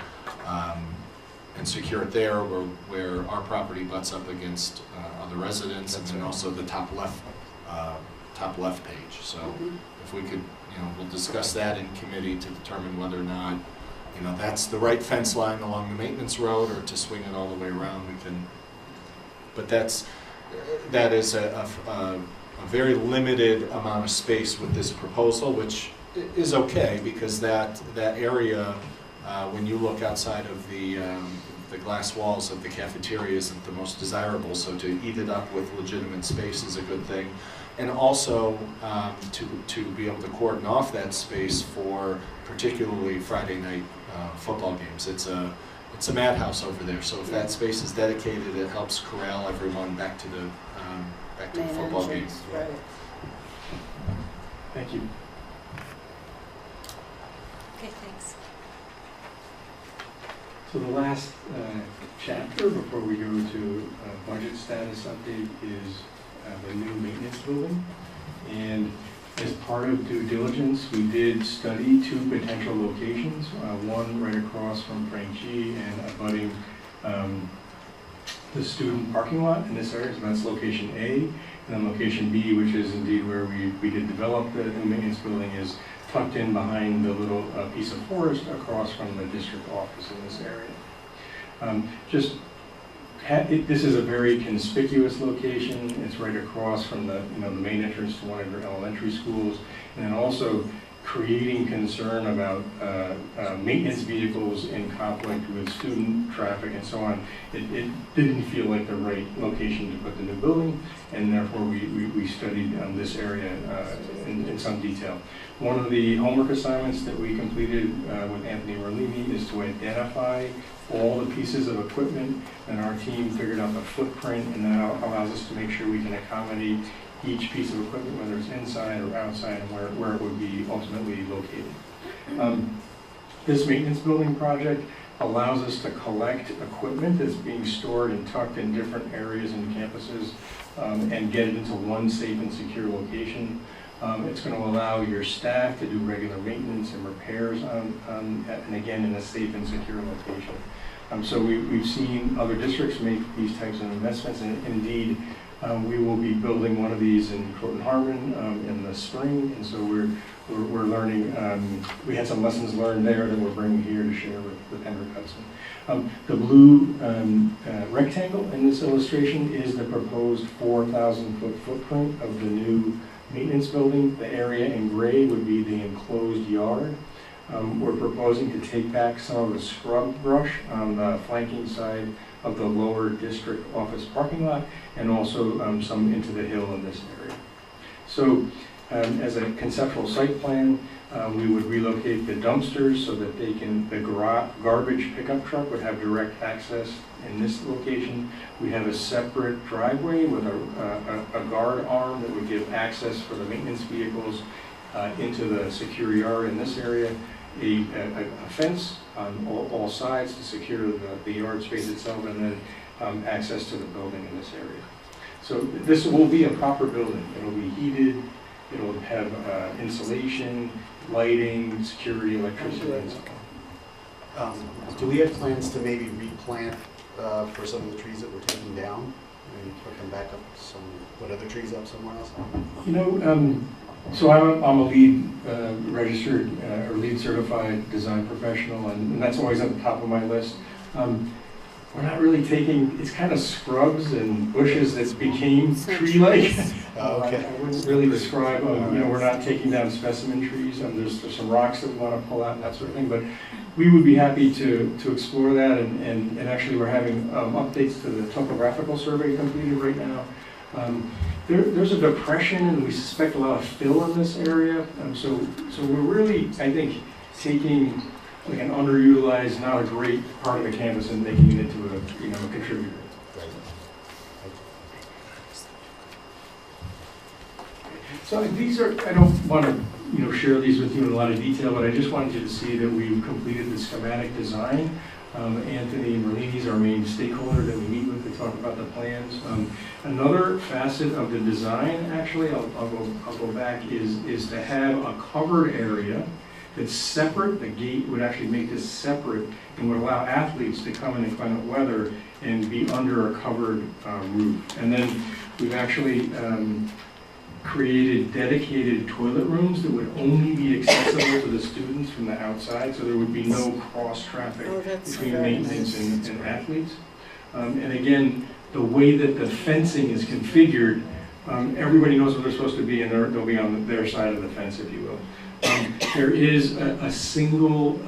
and secure it there where our property butts up against other residents, and then also the top left page. So if we could, we'll discuss that in committee to determine whether or not, that's the right fence line along the maintenance road, or to swing it all the way around. We can, but that is a very limited amount of space with this proposal, which is okay, because that area, when you look outside of the glass walls of the cafeteria, isn't the most desirable. So to eat it up with legitimate space is a good thing, and also to be able to cordon off that space for particularly Friday night football games. It's a madhouse over there. So if that space is dedicated, it helps corral everyone back to the Main football game. entrance, right. Thank you. Okay, thanks. So the last chapter before we go to budget status update is the new maintenance building. And as part of due diligence, we did study 2 potential locations, one right across from Frank G and abutting the student parking lot in this area. So that's location A. And then location B, which is indeed where we did develop the maintenance building, is tucked in behind the little piece of forest across from the district office in this area. This is a very conspicuous location. It's right across from the main entrance to one of your elementary schools, and then also creating concern about maintenance vehicles in conflict with student traffic and so on. It didn't feel like the right location to put the new building, and therefore we studied this area in some detail. One of the homework assignments that we completed with Anthony Orlini is to identify all the pieces of equipment, and our team figured out the footprint, and that allows us to make sure we can accommodate each piece of equipment, whether it's inside or outside, and where it would be ultimately located. This maintenance building project allows us to collect equipment that's being stored and tucked in different areas and campuses, and get it into one safe and secure location. It's going to allow your staff to do regular maintenance and repairs and again in a safe and secure location. So we've seen other districts make these types of investments, and indeed we will be building one of these in Croton Harmon in the spring, and so we're learning. We had some lessons learned there that we're bringing here to share with Hendrick Hudson. The blue rectangle in this illustration is the proposed 4,000-foot footprint of the new maintenance building. The area in gray would be the enclosed yard. We're proposing to take back some of the scrub brush on the flanking side of the lower district office parking lot, and also some into the hill in this area. So As a conceptual site plan, we would relocate the dumpsters so that the garbage pickup truck would have direct access in this location. We have a separate driveway with a guard arm that would give access for the maintenance vehicles into the secure yard in this area. A fence on all sides to secure the yard space itself, and then access to the building in this area. So this will be a proper building. It'll be heated, it'll have insulation, lighting, security, electricity, and so on. Do we have plans to maybe replant for some of the trees that we're taking down and put them back up, put other trees up somewhere else? You know, so I'm a lead registered or lead certified design professional, and that's always at the top of my list. We're not really taking, it's kind of scrubs and bushes that became tree-like. Okay. I wouldn't really describe, you know, we're not taking down specimen trees, and there's some rocks that we want to pull out and that sort of thing, but we would be happy to explore that, and actually we're having updates to the topographical survey completed right now. There's a depression, and we suspect a lot of fill in this area, so we're really, I think, taking like an underutilized, not a great part of the campus and making it into a contributor. So these are, I don't want to share these with you in a lot of detail, but I just wanted you to see that we've completed the schematic design. Anthony Merlini is our main stakeholder that we meet with to talk about the plans. Another facet of the design, actually, I'll go back, is to have a covered area that's separate. The gate would actually make this separate and would allow athletes to come in inclement weather and be under a covered roof. And then we've actually created dedicated toilet rooms that would only be accessible to the students from the outside, so there would be no cross traffic between maintenance and athletes. And again, the way that the fencing is configured, everybody knows where they're supposed to be, and they'll be on their side of the fence, if you will. There is a single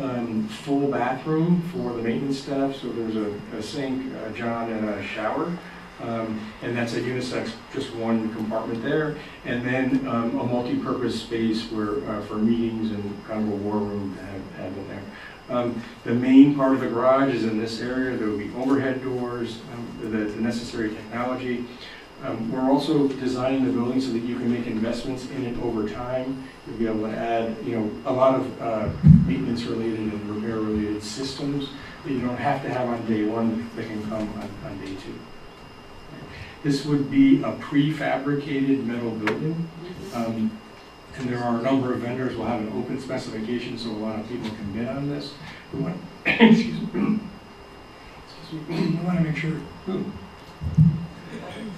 full bathroom for the maintenance staff, so there's a sink, John, and a shower. And that's a unisex, just one compartment there, and then a multi-purpose space where for meetings and kind of a war room to have in there. The main part of the garage is in this area. There will be overhead doors, the necessary technology. We're also designing the building so that you can make investments in it over time. You'll be able to add, a lot of maintenance-related and repair-related systems that you don't have to have on day one that can come on day two. This would be a prefabricated metal building, and there are a number of vendors. We'll have an open specification so a lot of people can bid on this. We want, excuse me, we want to make sure.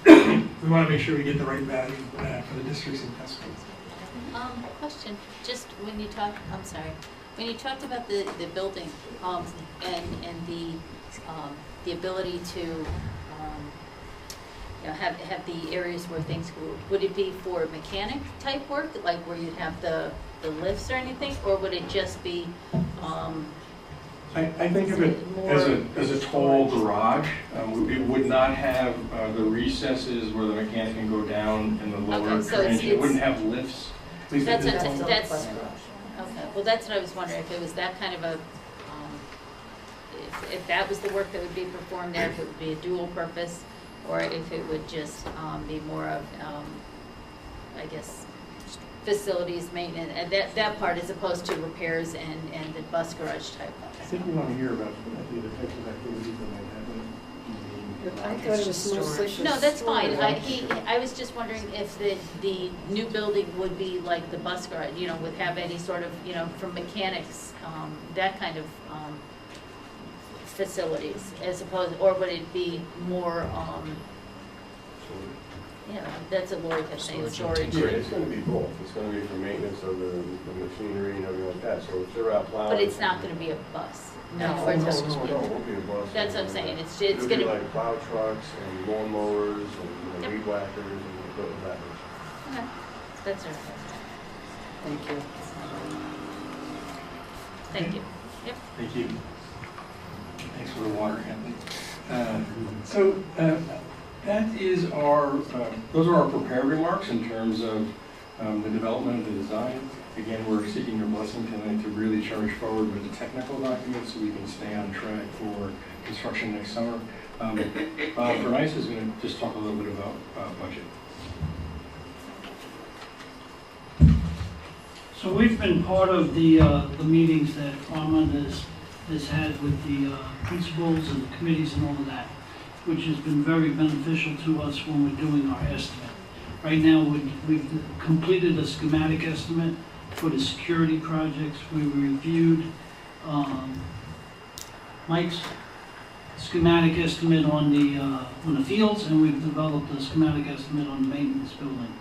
We want to make sure we get the right value for the district's investment. Question, just when you talk, when you talked about the building and the ability to have the areas where things would it be for mechanic type work, like where you'd have the lifts or anything, or would it just be? I think of it as a tall garage. It would not have the recesses where the mechanic can go down in the lower trench. It wouldn't have lifts. That's okay. Well, that's what I was wondering, if it was that kind of a, if that was the work that would be performed there, if it would be a dual purpose, or if it would just be more of, I guess, facilities maintenance, and that part as opposed to repairs and the bus garage type. I think we want to hear about the types of activities that might happen. I thought it was mostly. No, that's fine. I was just wondering if the new building would be like the bus garage, would have any sort of, from mechanics, that kind of facilities, as opposed, or would it be more, that's a Lori kept saying, storage. Yeah, it's going to be both. It's going to be for maintenance of the machinery and everything like that. So if they're out plowing. But it's not going to be a bus. No, it won't be a bus. That's what I'm saying. It's going going to be like plow trucks and lawn mowers and weed whackers and equipment of that nature. Okay, that's right. Thank you. Thank you. Yep. Thank you. Thanks for the water, Anthony. That is those are our prepared remarks in terms of The development of the design, again, we're seeking your blessing tonight to really charge forward with the technical documents so we can stay on track for construction next summer. Bob Bernice is going to just talk a little bit about budget. So we've been part of the meetings that Armand has had with the principals and the committees and all of that, which has been very beneficial to us when we're doing our estimate. Right now, we've completed a schematic estimate for the security projects. We reviewed Mike's schematic estimate on the fields, and we've developed a schematic estimate on the maintenance building.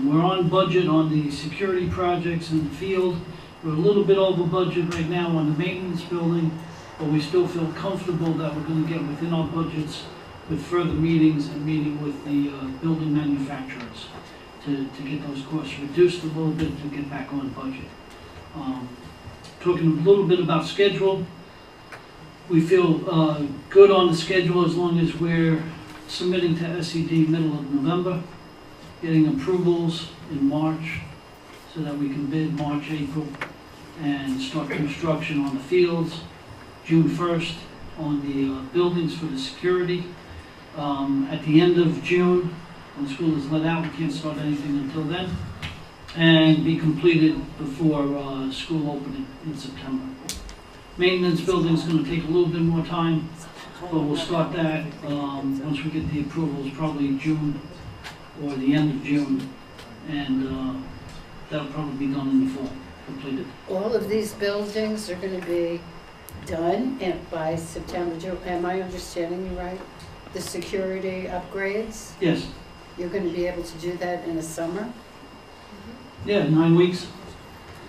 We're on budget on the security projects in the field. We're a little bit over budget right now on the maintenance building, but we still feel comfortable that we're going to get within our budgets with further meetings and meeting with the building manufacturers to get those costs reduced a little bit to get back on budget. Talking a little bit about schedule, we feel good on the schedule as long as we're submitting to SED middle of November, getting approvals in March so that we can bid March, April, and start construction on the fields June 1st on the buildings for the security. At the end of June, when school is let out, we can't start anything until then, and be completed before school opening in September. Maintenance building is going to take a little bit more time, but we'll start that once we get the approvals, probably June or the end of June, and that'll probably be done in the fall, completed. All of these buildings are going to be done by September, June. Am I understanding you right? The security upgrades? Yes. You're going to be able to do that in the summer? Yeah, 9 weeks.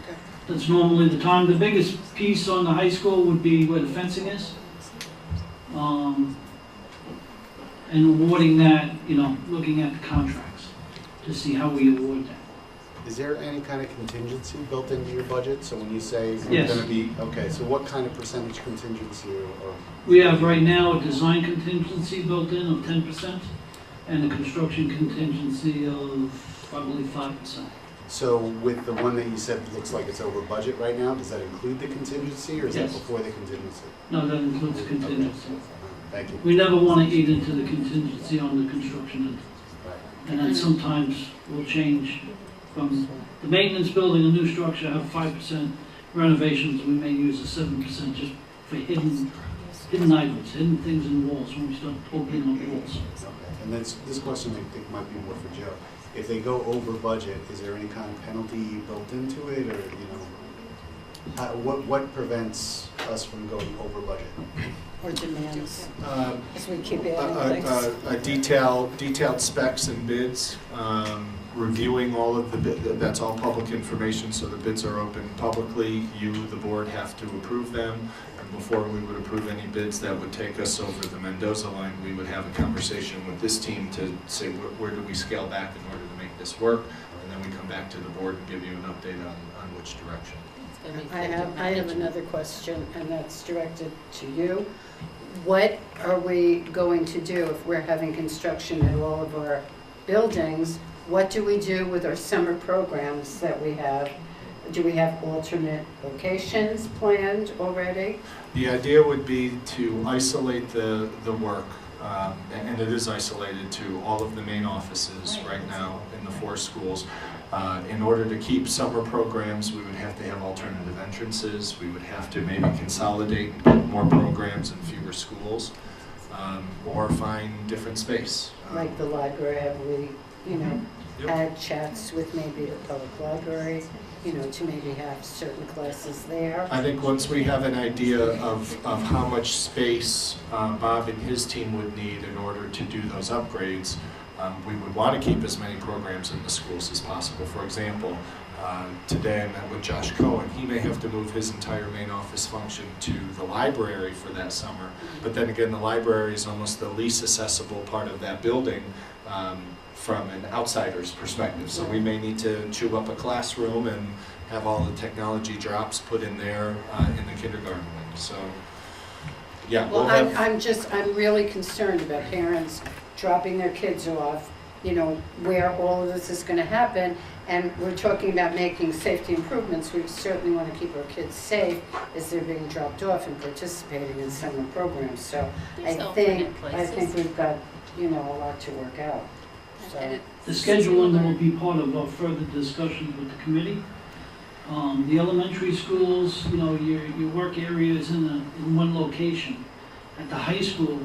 Okay. That's normally the time. The biggest piece on the high school would be where the fencing is. And awarding that, looking at the contracts to see how we award that. Is there any kind of contingency built into your budget? So when you say we're Yes. going to be, okay, so what kind of percentage contingency or? We have right now a design contingency built in of 10% and a construction contingency of probably 5%. So with the one that you said looks like it's over budget right now, does that include the contingency or is Yes. that before the contingency? No, that includes contingency. Thank you. We never want to eat into the contingency on the construction. And then sometimes we'll change from the maintenance building, a new structure, have 5% renovations, we may use a 7% just for hidden items, hidden things in walls when we start opening on walls. Okay. And this question I think might be more for Joe. If they go over budget, is there any kind of penalty built into it, or what prevents us from going over budget? Or demands? As we keep adding things. Detailed specs and bids, reviewing all of the bid, that's all public information, so the bids are open publicly. You, the board, have to approve them. And before we would approve any bids that would take us over the Mendoza line, we would have a conversation with this team to say where do we scale back in order to make this work, and then we come back to the board and give you an update on which direction. I have another question, and that's directed to you. What are we going to do if we're having construction at all of our buildings? What do we do with our summer programs that we have? Do we have alternate locations planned already? The idea would be to isolate the work, and it is isolated to all of the main offices right now in the 4 schools. In order to keep summer programs, we would have to have alternative entrances. We would have to maybe consolidate and put more programs in fewer schools, or find different space. Like the library, have we, had chats with maybe the public library, to maybe have certain classes there? I think once we have an idea of how much space Bob and his team would need in order to do those upgrades, we would want to keep as many programs in the schools as possible. For example, today I met with Josh Cohen. He may have to move his entire main office function to the library for that summer, but then again, the library is almost the least accessible part of that building from an outsider's perspective. So we may need to chew up a classroom and have all the technology drops put in there in the kindergarten wing. So, yeah. Well, I'm really concerned about parents dropping their kids off, where all of this is going to happen, And we're talking about making safety improvements. We certainly want to keep our kids safe as they're being dropped off and participating in summer programs. So I There's think alternate places. we've got, you know, a lot to work out. So. And The scheduling will be part of our further discussions with the committee. The elementary schools, you know, your work area is in one location. At the high school,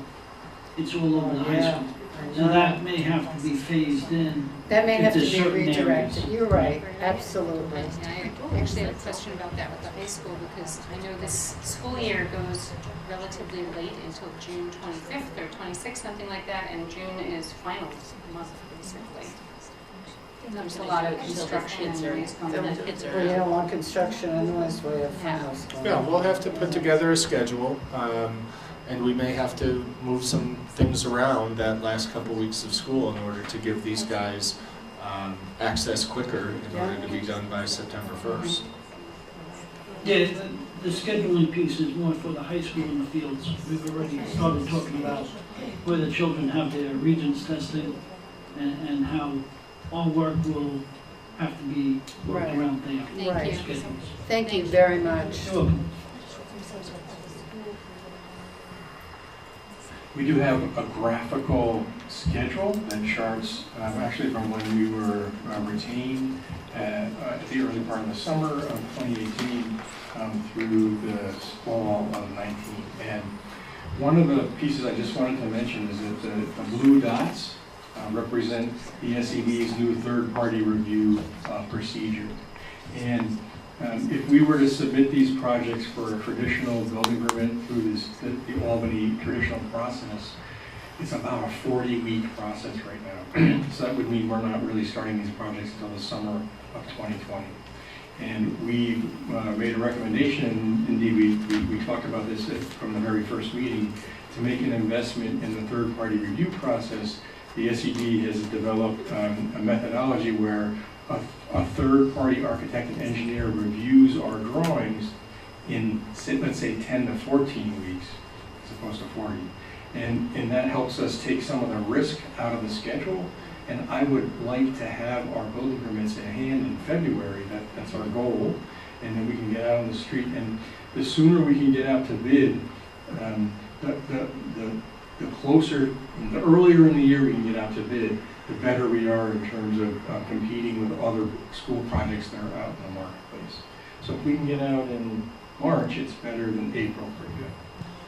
it's all over the high Yeah, school. I So know. that may have to be phased in. That may if have to there's be certain redirected. areas. You're right, absolutely. I actually have a question about that with the high school, because I know this school year goes relatively late until June 25th or 26th, something like that, and June is finals month, basically. There's a lot of construction and noise going on. Well, you don't want construction and noise where you have finals going. Yeah, we'll have to put together a schedule, and we may have to move some things around that last couple weeks of school in order to give these guys access quicker in order to be done by September 1st. Yeah, the scheduling piece is more for the high school in the fields. We've already started talking about where the children have their regents testing and how all work will have to be worked Right. around there. Right. Thank you. Schedules. Thank you very much. You're welcome. We do have a graphical schedule that charts, actually from when we were retained at the early part of the summer of 2018 through the fall of 19. And one of the pieces I just wanted to mention is that the blue dots represent the SED's new third-party review procedure. And if we were to submit these projects for a traditional building permit through the Albany traditional process, it's about a 40-week process right now. So that would mean we're not really starting these projects until the summer of 2020. And we made a recommendation, indeed we talked about this from the very first meeting, to make an investment in the third-party review process. The SED has developed a methodology where a third-party architect and engineer reviews our drawings in, let's say, 10 to 14 weeks, as opposed to 40. And that helps us take some of the risk out of the schedule. And I would like to have our building permits in hand in February. That's our goal. And then we can get out on the street. And the sooner we can get out to bid, the closer, the earlier in the year we can get out to bid, the better we are in terms of competing with other school projects that are out in the marketplace. So if we can get out in March, it's better than April for good.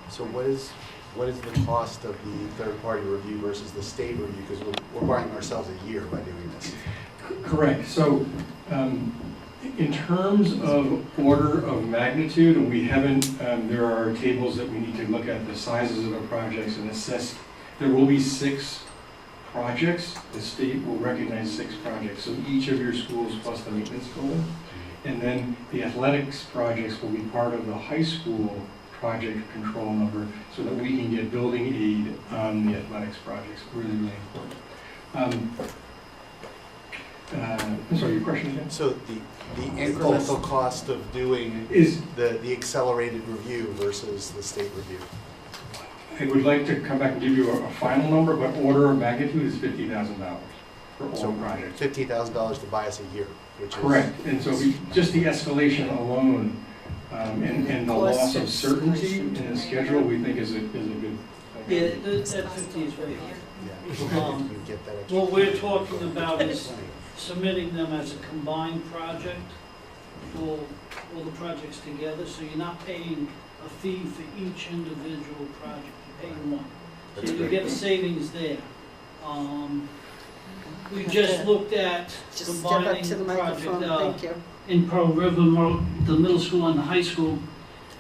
So what is the cost of the third-party review versus the state review? Because we're buying ourselves a year by doing this. Correct. So in terms of order of magnitude, and we haven't, there are tables that we need to look at the sizes of the projects and assess. There will be 6 projects. The state will recognize 6 projects. So each of your schools plus the maintenance building. And then the athletics projects will be part of the high school project control number so that we can get building aid on the athletics projects. Really, really important. I'm sorry, your question again? So the incremental cost of doing Is the accelerated review versus the state review? I would like to come back and give you a final number, but order of magnitude is $50,000 for all So projects. $50,000 to buy us a year, which is... Correct. And so just the escalation alone and the loss of certainty in the schedule, we think is a good thing. Yeah, that 50 is very high. Yeah. You get that extra- What we're talking about is submitting them as a combined project for all the projects together, so you're not paying a fee for each individual project, you're paying one. So That's you great. get a savings there. We just looked at Just step up combining to the the microphone, project thank you. in Pearl River, the middle school and the high school,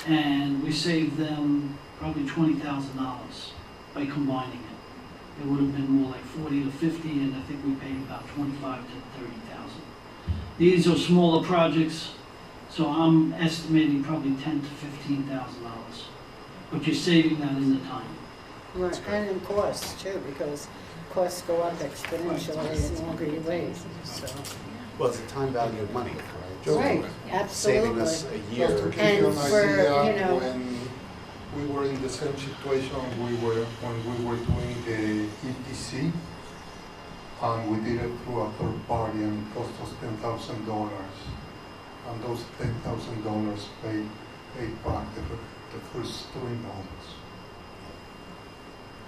and we saved them probably $20,000 by combining it. It would have been more like 40 to 50, and I think we paid about 25 to 30,000. These are smaller projects, so I'm estimating probably $10,000 to $15,000. But you're saving that in the time. Right, and in costs too, because costs go up exponentially the longer you wait, so. Well, it's the time value of money, right? Right, Saving absolutely. us a year. Just to give And you an for, idea, you know- when we were in the same situation, when we were doing the ETC, And we did it through a third party and it cost us $10,000. And those $10,000 paid back the first 3 months.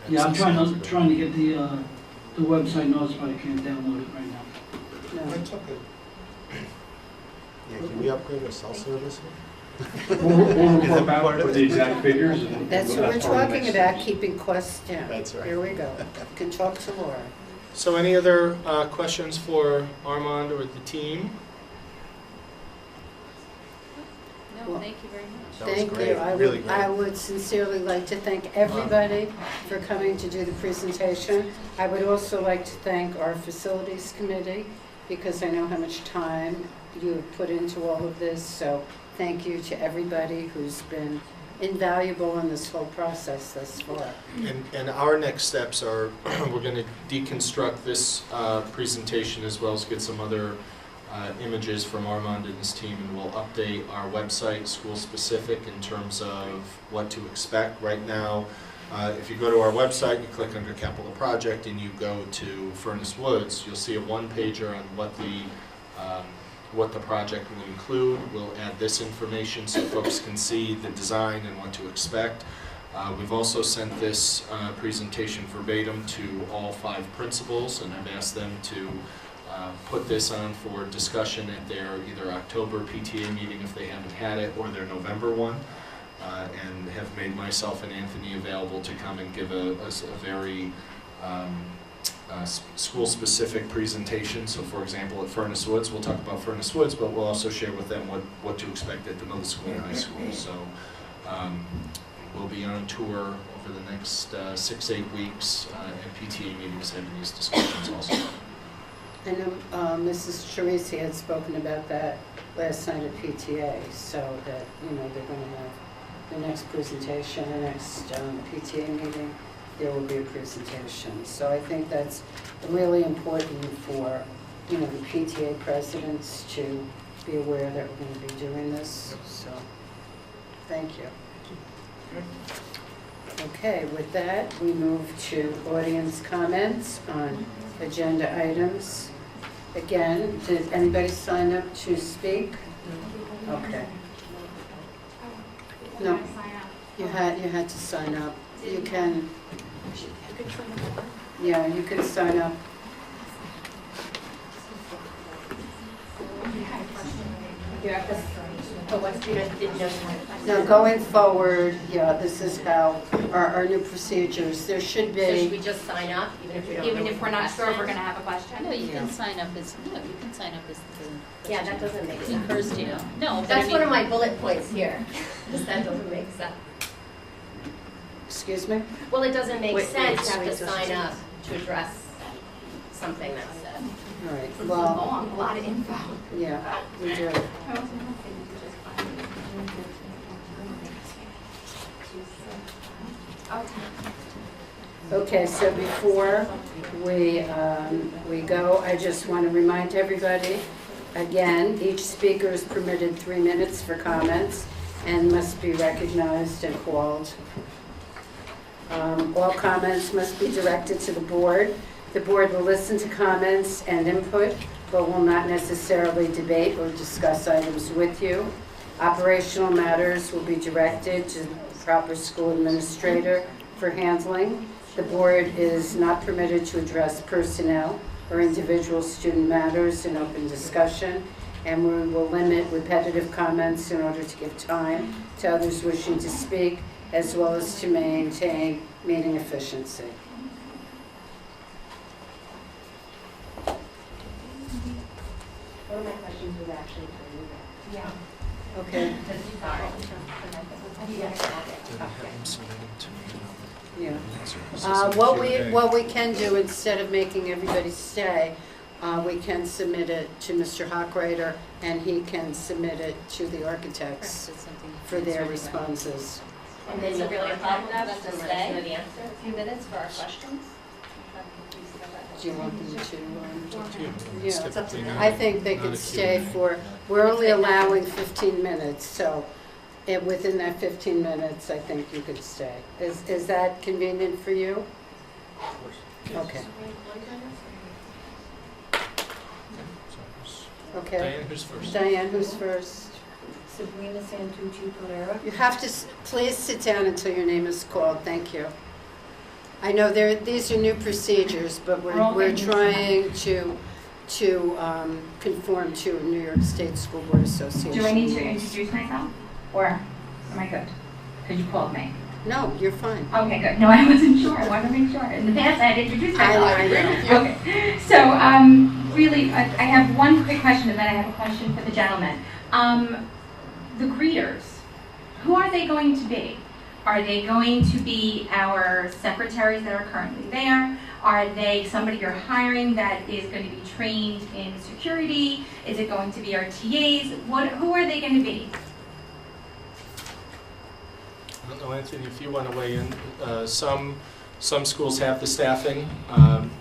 Yeah, I'm trying to get the website notes, but I can't download it right now. No. I took it. Yeah, can we upgrade our cell service? We'll report back with the exact figures. And That's what we're part of the talking next about, steps. keeping costs down. That's right. Here we go. Can talk to Laura. So any other questions for Armand or the team? No, Well, thank you very much. That was Thank great, you. really great. I would sincerely like to thank everybody for coming to do the presentation. I would also like to thank our facilities committee because I know how much time you have put into all of this. So thank you to everybody who's been invaluable in this whole process thus far. And our next steps are we're going to deconstruct this presentation as well as get some other images from Armand and his team, and we'll update our website, school-specific, in terms of what to expect. Right now, if you go to our website, you click under Capital Project, and you go to Furnace Woods, you'll see a one-pager on what the project will include. We'll add this information so folks can see the design and what to expect. We've also sent this presentation verbatim to all 5 principals, and I've asked them to put this on for discussion at their either October PTA meeting if they haven't had it, or their November one, and have made myself and Anthony available to come and give a very school-specific presentation. So for example, at Furnace Woods, we'll talk about Furnace Woods, but we'll also share with them what to expect at the middle school and high school. So we'll be on tour over the next 6-8 weeks, and PTA meetings having these discussions also. I know Mrs. Teresi had spoken about that last night at PTA, so that, you know, they're going to have the next presentation, the next PTA meeting, there will be a presentation. So I think that's really important for, you know, the PTA presidents to be aware that we're going to be doing this. So, thank you. Okay, with that, we move to audience comments on agenda items. Again, did anybody sign up to speak? Okay. No, you had to sign up. You can. Yeah, you can sign up. Now, going forward, yeah, this is how our new procedures, there should So should we be, just sign up, Even if we're not sure if we're gonna have a question? No, you can Yeah. sign up as the. Yeah, that doesn't make the sense. first, you know. No, but I That's one of mean- my bullet points here. That doesn't make sense. excuse me? Well, it doesn't make Wait, sense wait, to have to wait, sign up to address something that's said. All right, It's well, long, a lot of info. yeah, we do. Okay, so before we go, I just want to remind everybody, again, each speaker is permitted 3 minutes for comments and must be recognized and called. All comments must be directed to the board. The board will listen to comments and input, but will not necessarily debate or discuss items with you. Operational matters will be directed to the proper school administrator for handling. The board is not permitted to address personnel or individual student matters in open discussion, and we will limit repetitive comments in order to give time to others wishing to speak, as well as to maintain meeting efficiency. One of my questions was actually for you. Yeah. Okay. Sorry. Yeah. What we can do, instead of making everybody stay, we can submit it to Mr. Hochreiter, and he can submit it to the architects for their responses. And then you really help us to stay know the answer, a few minutes for our questions. Do you want them to? It's Yeah, typically not- I think they not could a stay Q&A. for, we're only allowing 15 minutes, so within that 15 minutes, I think you could stay. Is that convenient for you? Okay. Okay. Diane, who's first? Diane, who's first? Sabrina Santucci Pereira. You have to, please sit down until your name is called, thank you. I know these are new procedures, but we're trying to conform to New York State School Board Association. Do I need to rules. introduce myself, or am I good? Because you called me. No, you're fine. Okay, good. No, I wasn't sure. I wanted to make sure. In the past, I had introduced myself. I know. Okay. So, really, I have one quick question, and then I have a question for the gentleman. The greeters, who are they going to be? Are they going to be our secretaries that are currently there? Are they somebody you're hiring that is going to be trained in security? Is it going to be our TAs? Who are they going to be? I don't know, Anthony, if you want to weigh in. Some schools have the staffing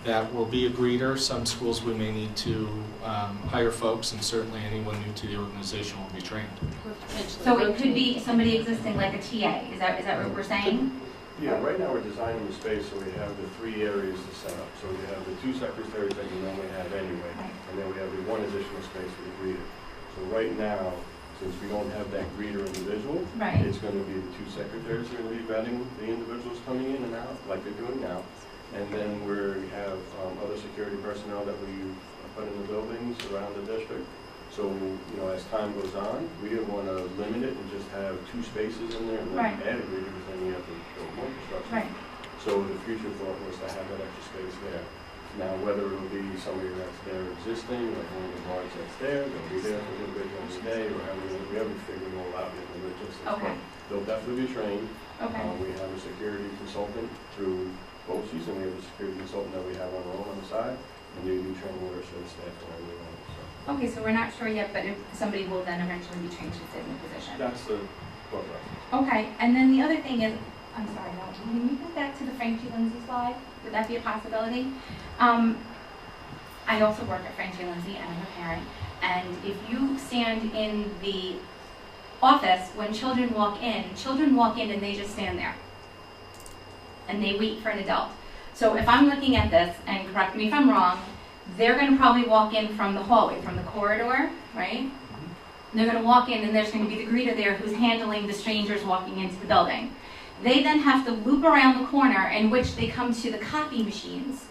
that will be a greeter. Some schools we may need to hire folks, and certainly anyone new to the organization will be trained. So it could be somebody existing like a TA. Is that what we're saying? Yeah, right now we're designing the space so we have the 3 areas to set up. So we have the 2 secretaries that you normally have anyway, and then we have the 1 additional space for the greeter. So right now, since we don't have that greeter individual, it's going to be the 2 secretaries who are going to be vetting the individuals coming in and out, like they're doing now. And then we have other security personnel that we put in the buildings around the district. So, you know, as time goes on, we didn't want to limit it and just have 2 spaces in there and then add a greeter, because then you have to build more construction. So the future thought was to have that extra space there. Now, whether it'll be somebody that's there existing, like one of the guards that's there, they'll be there for a little bit during the day, or we haven't figured it all out yet, the logistics. Okay. They'll definitely be trained. Okay. We have a security consultant through BOCES, and we have a security consultant that we have on our own on the side, and they do training orders for the staff and everyone. Okay, so we're not sure yet, but if somebody will then eventually be trained to sit in the position. That's the thought process. Okay, and then the other thing is, I'm sorry, no, can you go back to the Frank G. Lindsay slide? Would that be a possibility? I also work at Frank G. Lindsay, and I'm a parent. And if you stand in the office when children walk in and they just stand there. And they wait for an adult. So if I'm looking at this, and correct me if I'm wrong, they're going to probably walk in from the hallway, from the corridor, right? They're going to walk in, and there's going to be the greeter there who's handling the strangers walking into the building. They then have to loop around the corner in which they come to the copy machines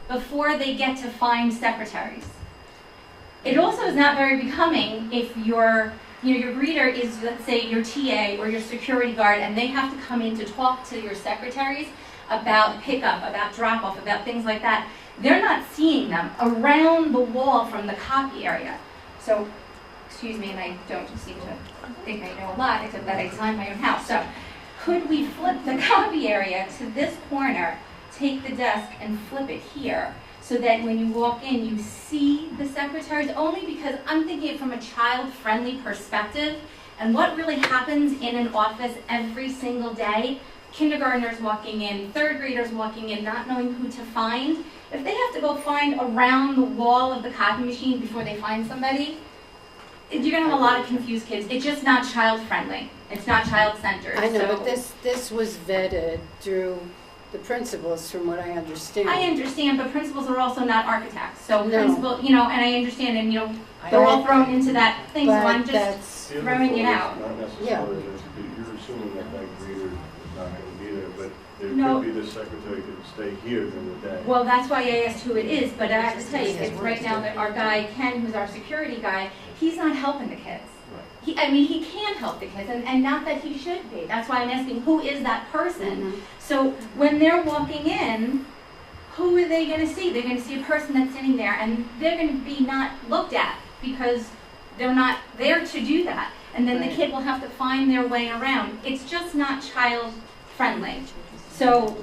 before they get to find secretaries. It also is not very becoming if your greeter is, let's say, your TA or your security guard, and they have to come in to talk to your secretaries about pickup, about drop-off, about things like that. They're not seeing them around the wall from the copy area. So, excuse me, and I don't seem to think I know a lot, except that I design my own house. So, could we flip the copy area to this corner, take the desk and flip it here, so that when you walk in, you see the secretaries? Only because I'm thinking from a child-friendly perspective, and what really happens in an office every single day, kindergartners walking in, 3rd graders walking in, not knowing who to find. If they have to go find around the wall of the copy machine before they find somebody, you're going to have a lot of confused kids. It's just not child-friendly. It's not child-centered. I know, so but this was vetted through the principals, from what I understand. I understand, but principals are also not architects. So No. principal, and I understand, and they're all thrown into that thing. So I'm just throwing it out. Not necessarily, you're assuming that greeter is not going to be there, but there No. could be the secretary could stay here during the day. Well, that's why I asked who it is, but I have to tell you, it's right now that our guy, Ken, who's our security guy, he's not helping the kids. He can help the kids, and not that he should be. That's why I'm asking, who is that person? So when they're walking in, who are they going to see? They're going to see a person that's sitting there, and they're going to be not looked at because they're not there to do that. And then the kid will have to find their way around. It's just not child-friendly. So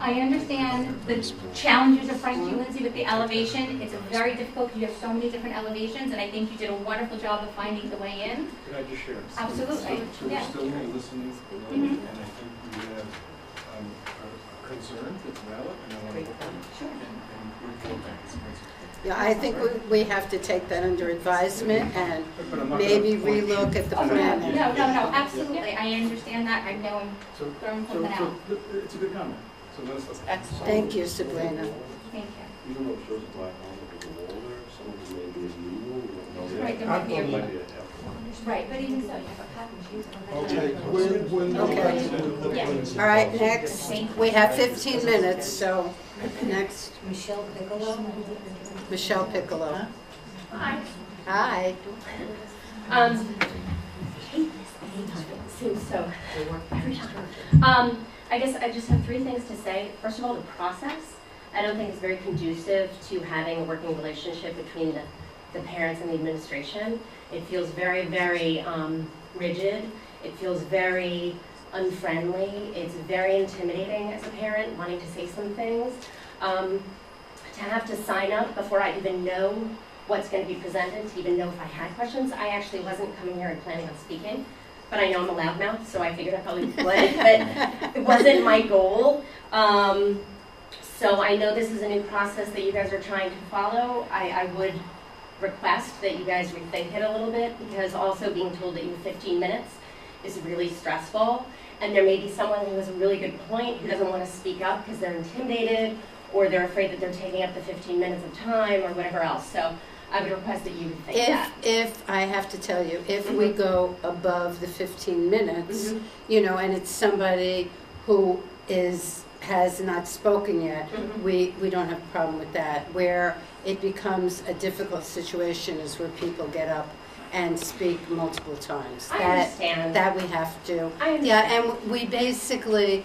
I understand the challenges of Frank G. Lindsay with the elevation. It's very difficult because you have so many different elevations, and I think you did a wonderful job of finding the way in. Can I just share? Absolutely. So we're Yeah. still here listening, and I think we have a concern that's valid, and I want to and report back. Yeah, I think we have to take that under advisement and But I'm not maybe gonna point relook you. at the No, plan. absolutely. I understand that. I know I'm throwing something out. It's a good comment. So let us listen. Thank you, Sabrina. Thank you. Even though it shows a black hole over the wall there, some of them may be a new Right, there might be a- Might be a- Right, but even so, you have a patent shoes. Okay. All right, next, we have 15 minutes, so next, Michelle Piccolo. Michelle Piccolo. Hi. Hi. Seems so every time. I guess I just have 3 things to say. First of all, the process. I don't think it's very conducive to having a working relationship between the parents and the administration. It feels very, very rigid. It feels very unfriendly. It's very intimidating as a parent wanting to say some things. To have to sign up before I even know what's going to be presented, to even know if I had questions. I actually wasn't coming here and planning on speaking, but I know I'm a loudmouth, so I figured I probably would, but it wasn't my goal. So I know this is a new process that you guys are trying to follow. I would request that you guys rethink it a little bit, because also being told that you have 15 minutes is really stressful. And there may be someone who has a really good point who doesn't want to speak up because they're intimidated, or they're afraid that they're taking up the 15 minutes of time, or whatever else. So I would request that you rethink that. If, I have to tell you, if we go above the 15 minutes, you know, and it's somebody who has not spoken yet, we don't have a problem with that. Where it becomes a difficult situation is where people get up and speak multiple times. I understand. That we have to. I understand. Yeah, and we basically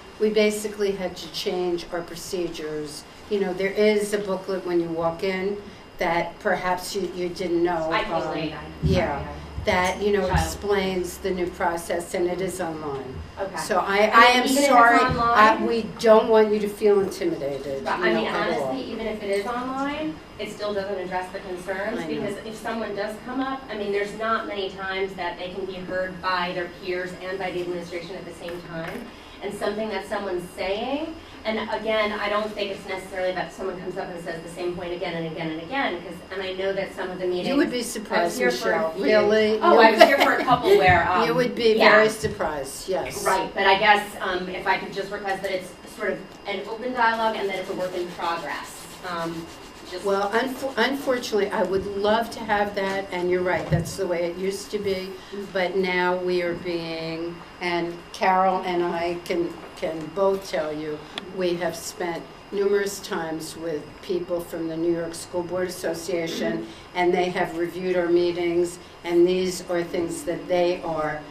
had to change our procedures. You know, there is a booklet when you walk in that perhaps you didn't know. I was late. Yeah, that, you know, Child. explains the new process, and it is online. Okay. So I mean, am even if it's sorry, online? we don't want you to feel intimidated, But, you I know, mean, at all. honestly, even if it is online, it still doesn't address the concerns, I know. because if someone does come up, I mean, there's not many times that they can be heard by their peers and by the administration at the same time. And something that someone's saying, and again, I don't think it's necessarily that someone comes up and says the same point again and again and again, because, and I know that some of the meetings. You would be I was surprised, here for Michelle, a few. really. Oh, I was here for a couple where, You would be yeah. very surprised, yes. Right, but I guess if I could just request that it's sort of an open dialogue and that it's a work in progress. Just Well, unfortunately, I would love to have that, and you're right, that's the way it used to be, but now we are being, and Carol and I can both tell you, we have spent numerous times with people from the New York School Board Association, and they have reviewed our meetings, and these are things that they are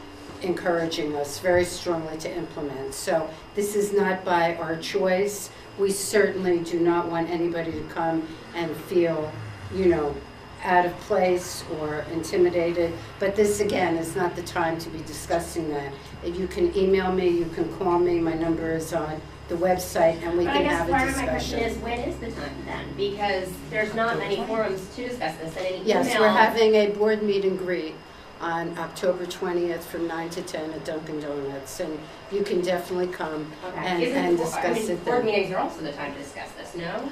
encouraging us very strongly to implement. So this is not by our choice. We certainly do not want anybody to come and feel, you know, out of place or intimidated. But this, again, is not the time to be discussing that. You can email me, you can call me, my number is on the website, and we But I can guess have a part of my question discussion. is, when is the time then? Because there's not many forums to discuss this, and an email. Yes, we're having a board meet and greet on October 20th from 9 to 10 at Dunkin' Donuts, and you can definitely come Okay. and discuss it Board then. meetings are also the time to discuss this, no?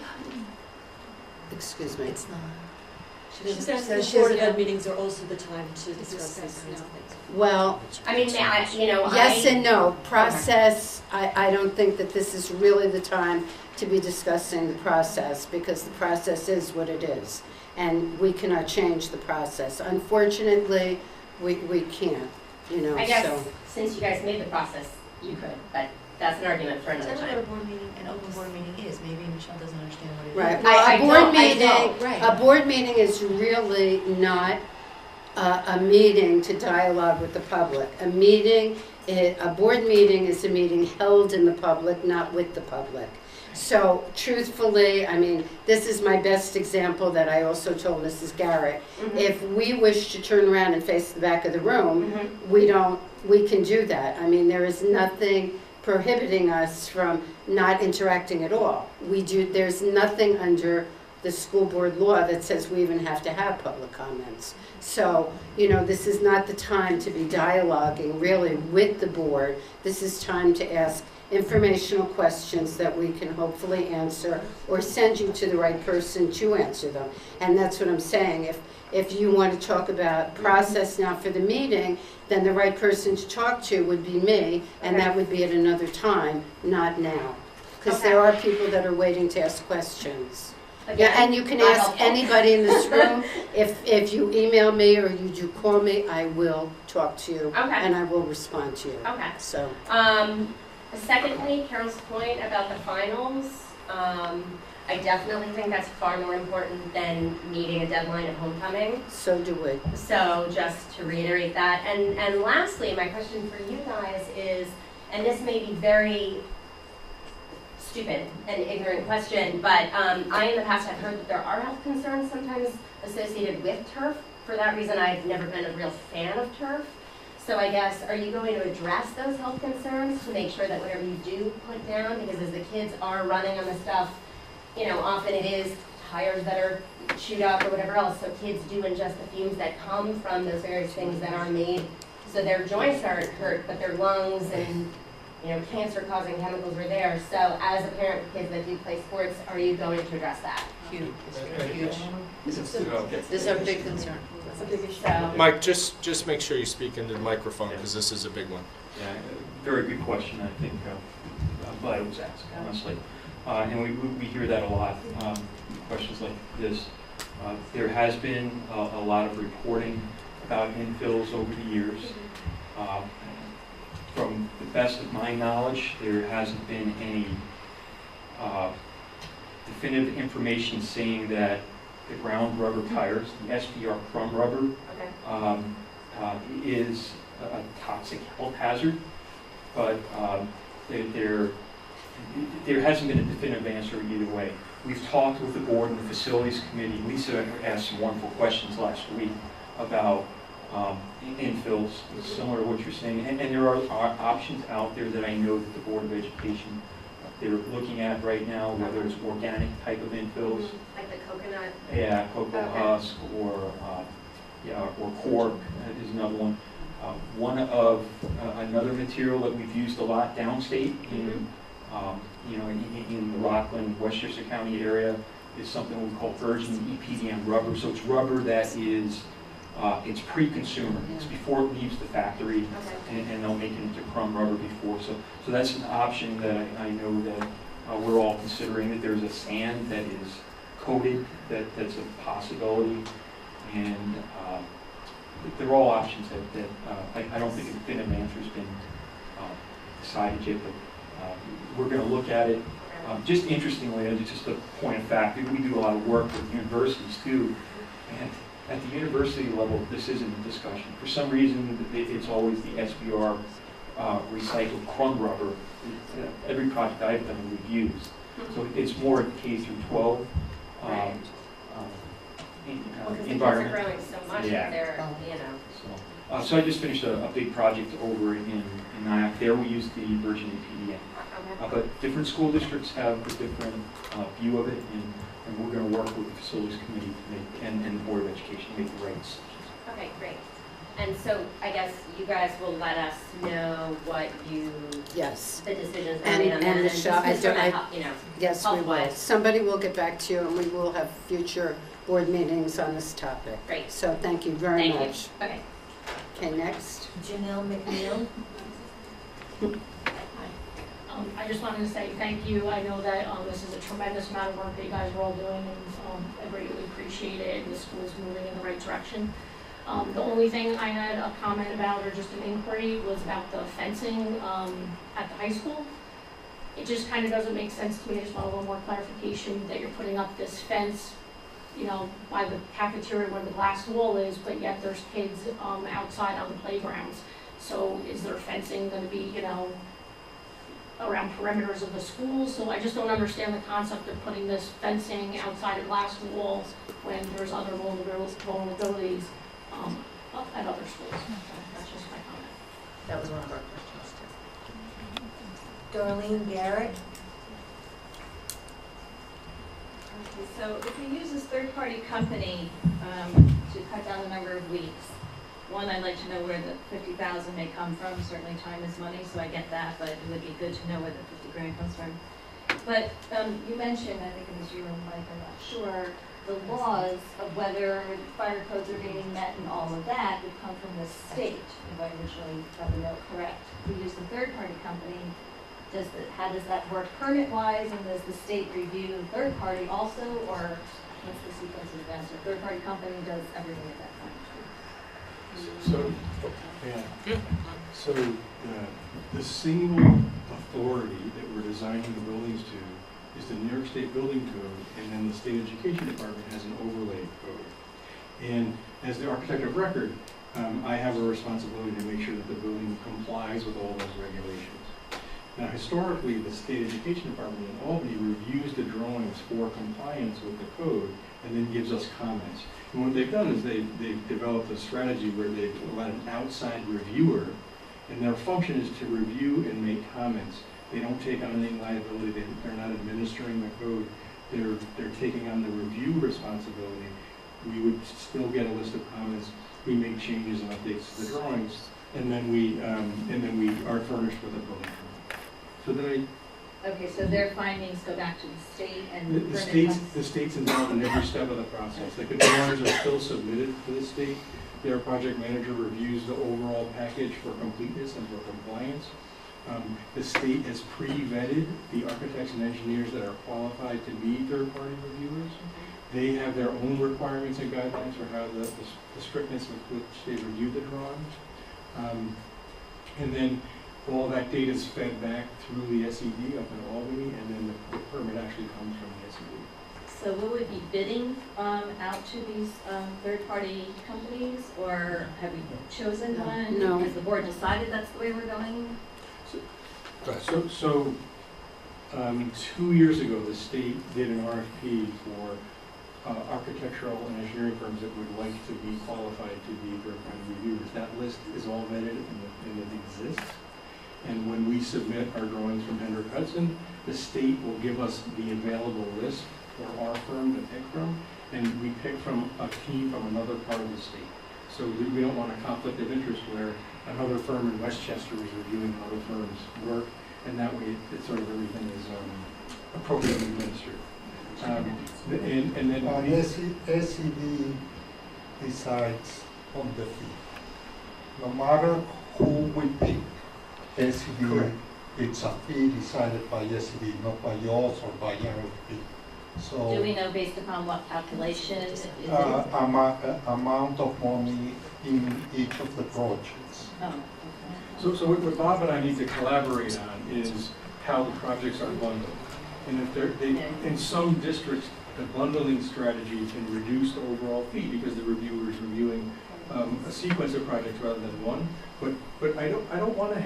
Excuse me. It's not. She's So asking she board doesn't have- meetings are also the time to discuss these kinds of things. Well, I mean, yes and no. Process, I don't think that this is really the time to be discussing the process, because the process is what it is, and we cannot change the process. Unfortunately, we can't, you know, I guess, so. since you guys made the process, you could, but that's an argument for Tell another her what a time. board meeting, an open board meeting is. Maybe Michelle doesn't understand what it is. Right, I well, a board don't, meeting, right. a board meeting is really not a meeting to dialogue with the public. A board meeting is a meeting held in the public, not with the public. So truthfully, I mean, this is my best example that I also told Mrs. Garrett. If we wish to turn around and face the back of the room, we can do that. I mean, there is nothing prohibiting us from not interacting at all. There's nothing under the school board law that says we even have to have public comments. So, you know, this is not the time to be dialoguing really with the board. This is time to ask informational questions that we can hopefully answer, or send you to the right person to answer them. And that's what I'm saying. If you want to talk about process now for the meeting, then the right person to talk to would be me, and that would be at another time, not now. Because there are people that are waiting to ask questions. Yeah, and you can not ask helpful. anybody in this room. If you email me or you do call me, I will talk to you. Okay. And I will respond to you. Okay. So, Secondly, Carol's point about the finals, I definitely think that's far more important than meeting a deadline of homecoming. so do we. So just to reiterate that. And lastly, my question for you guys is, and this may be very stupid and ignorant question, but I in the past have heard that there are health concerns sometimes associated with turf. For that reason, I've never been a real fan of turf. So I guess, are you going to address those health concerns to make sure that whatever you do put down, because as the kids are running on the stuff, you know, often it is tires that are chewed up or whatever else, so kids do ingest the fumes that come from those various things that are made, so their joints aren't hurt, but their lungs and, you know, cancer-causing chemicals are there. So as a parent of kids that do play sports, are you going to address that? Huge. Huge. This is a big concern. That's a big issue. So, Mike, just make sure you speak into the microphone, because this is a big one. Yeah, very good question. I think I'm glad it was asked, honestly. And we hear that a lot, questions like this. There has been a lot of reporting about infills over the years. From the best of my knowledge, there hasn't been any definitive information saying that the ground rubber tires, the SPR crumb rubber, is a toxic health hazard, but there hasn't been a definitive answer either way. We've talked with the board and the facilities committee. Lisa asked some wonderful questions last week about infills, similar to what you're saying. And there are options out there that I know that the Board of Education, they're looking at right now, whether it's organic type of infills. like the coconut? Yeah, cocoa husk or cork is another one. One of another material that we've used a lot downstate in in the Rockland, Westchester County area is something we call virgin EPDM rubber. So it's rubber that is it's pre-consumer. It's before it leaves the factory, and they'll make it into crumb rubber before. So that's an option that I know that we're all considering. That there's a sand that is coated that's a possibility, and they're all options that I don't think a definitive answer has been decided yet, but we're going to look at it. Just interestingly, as just a point of fact, we do a lot of work with universities too, and at the university level, this isn't a discussion. For some reason, it's always the SBR recycled crumb rubber. Every project I've done, we've used. So it's more K through 12. Environment. Growing so much there, you know. So I just finished a big project over in Nyack. There we used the virgin EPDM. But different school districts have a different view of it, and we're going to work with the facilities committee to make, and the Board of Education to make the right decisions. Okay, great. And so I guess you guys will let us know what you, Yes. the decisions are made on that. And the shop, just from a, you know, yes, we will. health-wise. Somebody will get back to you, and we will have future board meetings on this topic. Great. So thank you very Thank you. much. Okay. Okay, next. Janelle McNeil. I just wanted to say thank you. I know that this is a tremendous amount of work that you guys are all doing, and I greatly appreciate it, and the school's moving in the right direction. The only thing I had a comment about, or just an inquiry, was about the fencing at the high school. It just kind of doesn't make sense to me. I just want a little more clarification that you're putting up this fence, you know, by the cafeteria where the glass wall is, but yet there's kids outside on the playgrounds. So is there fencing going to be, you know, around perimeters of the schools? So I just don't understand the concept of putting this fencing outside a glass wall when there's other vulnerabilities at other schools. That's just my comment. That was one of our questions too. Darlene Garrett. So if we use this third-party company to cut down the number of weeks, one, I'd like to know where the $50,000 may come from. Certainly time is money, so I get that, but it would be good to know where the $50,000 comes from. But you mentioned, I think it was you and Mike, I'm not sure, the laws of whether fire codes are being met and all of that would come from the state, if I originally got the note correct. If we use the third-party company, how does that work permit-wise, and does the state review third party also, or what's the sequence of events? Or third party company does everything at that time? So, yeah. So the single authority that we're designing the buildings to is the New York State Building Code, and then the State Education Department has an overlay code. And as the architect of record, I have a responsibility to make sure that the building complies with all those regulations. Now, historically, the State Education Department in Albany reviews the drawings for compliance with the code and then gives us comments. And what they've done is they've developed a strategy where they've allowed an outside reviewer, and their function is to review and make comments. They don't take on any liability. They're not administering the code. They're taking on the review responsibility. We would still get a list of comments. We make changes and updates to the drawings, and then we are furnished with a building permit. So then Okay, so their findings go back to the state and the state's involved in every step of the process. The drawings are still submitted to the state. Their project manager reviews the overall package for completeness and for compliance. The state has pre-vetted the architects and engineers that are qualified to be third-party reviewers. They have their own requirements and guidelines for how the strictness with which they review the drawings. And then all that data is fed back through the SED up in Albany, and then the permit actually comes from the SED. So will we be bidding out to these third-party companies, or have we chosen one? No. Has the board decided that's the way we're going? So 2 years ago, the state did an RFP for architectural and engineering firms that would like to be qualified to be third-party reviewers. That list is all vetted and it exists. And when we submit our drawings from Hendrick Hudson, the state will give us the available list for our firm to pick from, and we pick from a team from another part of the state. So we don't want a conflict of interest where another firm in Westchester is reviewing another firm's work, and that way it's sort of everything is appropriately administered. And then SED decides on the fee. No matter who we pick, SED, correct. It's a fee decided by SED, not by yours or by RFP. So, Do we know based upon what calculation is it? amount of money in each of the projects. Oh, okay. So what Bob and I need to collaborate on is how the projects are bundled. And if in some districts, the bundling strategy can reduce the overall fee because the reviewer is reviewing a sequence of projects rather than one. But I don't want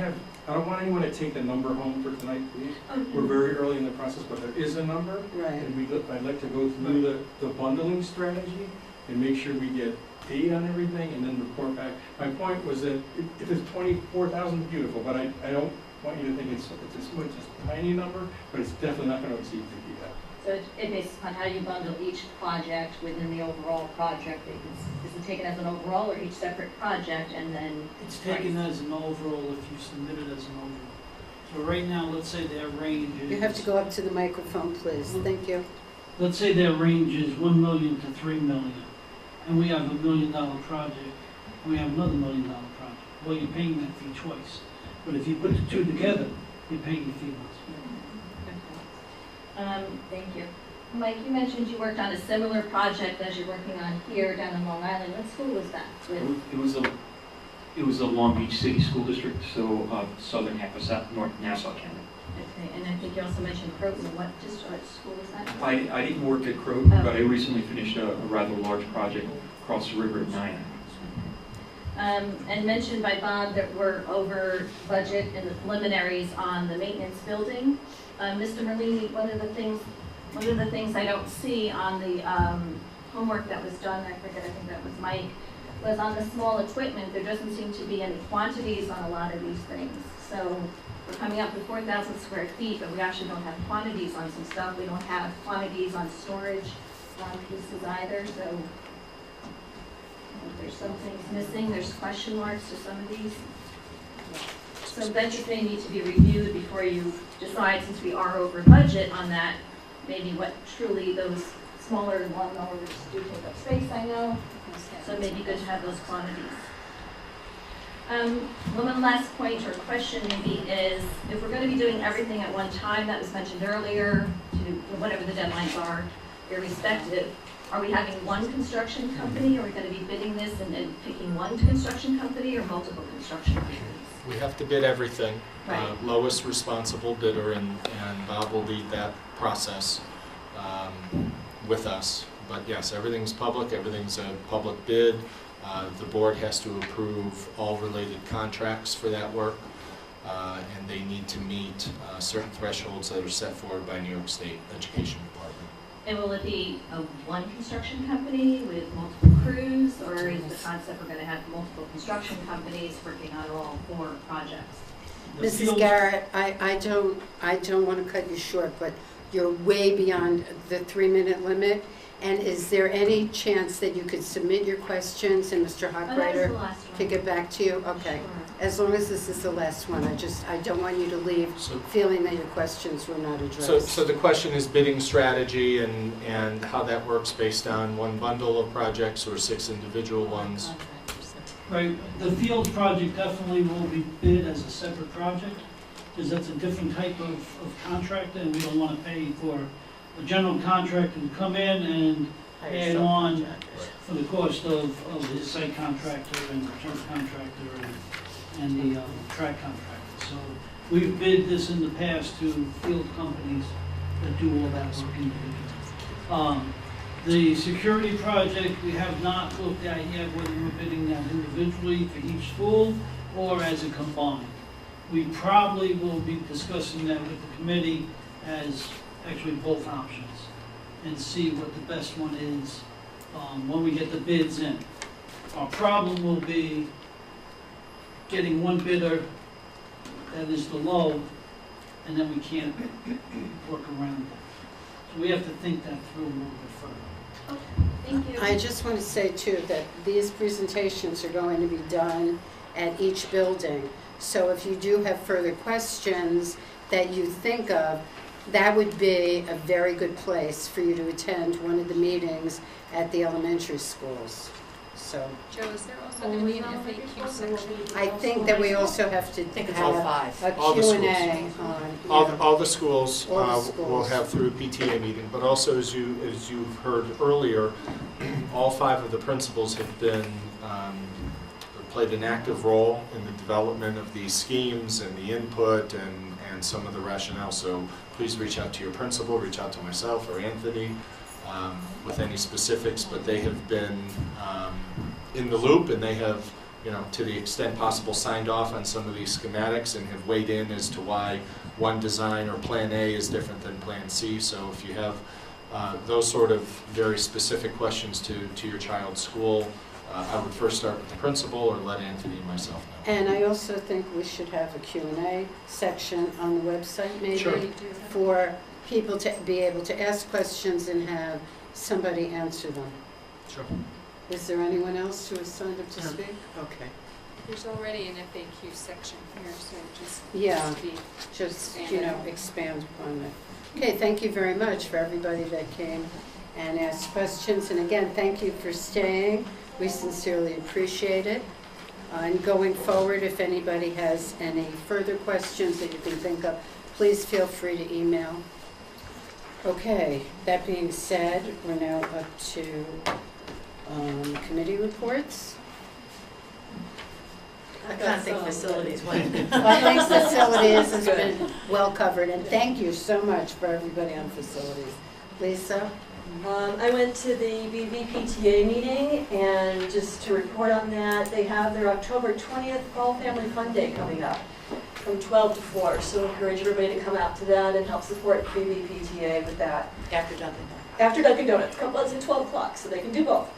anyone to take the number home for tonight, please. Okay. We're very early in the process, but there is a number. Right. And I'd like to go through the bundling strategy and make sure we get date on everything and then report back. My point was that if it's 24,000, beautiful, but I don't want you to think it's a tiny number, but it's definitely not going to exceed 50,000. So it based upon how you bundle each project within the overall project. Is it taken as an overall or each separate project and then? It's taken as an overall if you submit it as an overall. So right now, let's say their range is. You have to go up to the microphone, please. Thank you. Let's say their range is 1 million to 3 million, and we have $1 million project, and we have another $1 million project. Well, you're paying that fee twice. But if you put the two together, you're paying the fee once. Thank you. Mike, you mentioned you worked on a similar project as you're working on here down in Long Island. What school was that with? It was a Long Beach City School District, so southern half of North Nassau County. Okay, and I think you also mentioned Croton. What school was that? I didn't work at Croton, Oh. but I recently finished a rather large project across the river at Nyack. And mentioned by Bob that we're over budget in the preliminaries on the maintenance building. Mr. Merlini, one of the things I don't see on the homework that was done, I think that was Mike, was on the small equipment. There doesn't seem to be any quantities on a lot of these things. So we're coming up with 4,000 square feet, but we actually don't have quantities on some stuff. We don't have quantities on storage pieces either. So there's some things missing. There's question marks to some of these. So budget may need to be reviewed before you decide, since we are over budget on that, maybe what truly those smaller lawnmowers do take up space, I know. So it may be good to have those quantities. One last point or question maybe is, if we're going to be doing everything at one time, that was mentioned earlier, to whatever the deadlines are, irrespective, are we having one construction company? Are we going to be bidding this and then picking one construction company or multiple construction companies? We have to bid everything. Right. Lowest responsible bidder, and Bob will lead that process with us. But yes, everything's public, everything's a public bid. The board has to approve all related contracts for that work, and they need to meet certain thresholds that are set forward by New York State Education Department. And will it be a one construction company with multiple crews, or is the concept we're going to have multiple construction companies working on all 4 projects? Mrs. Garrett, I don't want to cut you short, but you're way beyond the 3-minute limit. And is there any chance that you could submit your questions and Mr. Hochreiter could get back to you? Okay. Sure. As long as this is the last one, I don't want you to leave feeling that your questions were not addressed. So the question is bidding strategy and how that works based on one bundle of projects or 6 individual ones. Right, the field project definitely will be bid as a separate project, because that's a different type of contractor, and we don't want to pay for a general contractor to come in and add on for the cost of his site contractor and the turf contractor and the track contractor. So we've bid this in the past to field companies that do all that work individually. The security project, we have not looked at yet whether we're bidding that individually for each school or as a combined. We probably will be discussing that with the committee as actually both options and see what the best one is when we get the bids in. Our problem will be getting one bidder that is the low, and then we can't work around it. So we have to think that through a little bit further. Okay, thank you. I just want to say too that these presentations are going to be done at each building. So if you do have further questions that you think of, that would be a very good place for you to attend one of the meetings at the elementary schools. So Joe, is there also going to be an FAQ section? I think that we also have to it's have all 5. a All the Q&A schools. on. All the schools All the schools. will have through PTA meeting, but also as you've heard earlier, all 5 of the principals have been played an active role in the development of these schemes and the input and some of the rationale. So please reach out to your principal, reach out to myself or Anthony with any specifics, but they have been in the loop, and they have, to the extent possible, signed off on some of these schematics and have weighed in as to why one design or Plan A is different than Plan C. So if you have those sort of very specific questions to your child's school, I would first start with the principal or let Anthony and myself know. And I also think we should have a Q&A section on the website maybe Sure. for people to be able to ask questions and have somebody answer them. Sure. Is there anyone else who has signed up to speak? Okay. There's already an FAQ section here, so just Yeah, be just, expanded. expand upon it. Okay, thank you very much for everybody that came and asked questions. And again, thank you for staying. We sincerely appreciate it. And going forward, if anybody has any further questions that you can think of, please feel free to email. Okay, that being said, we're now up to committee reports. I can't think facilities went. Well, I think facilities has been well covered, and thank you so much for everybody on facilities. Lisa? I went to the BVPTA meeting, and just to report on that, they have their October 20th Fall Family Fun Day coming up from 12 to 4. So encourage everybody to come out to that and help support BVPTA with that. After Dunkin'. After Dunkin' Donuts, come on, it's at 12 o'clock, so they can do both.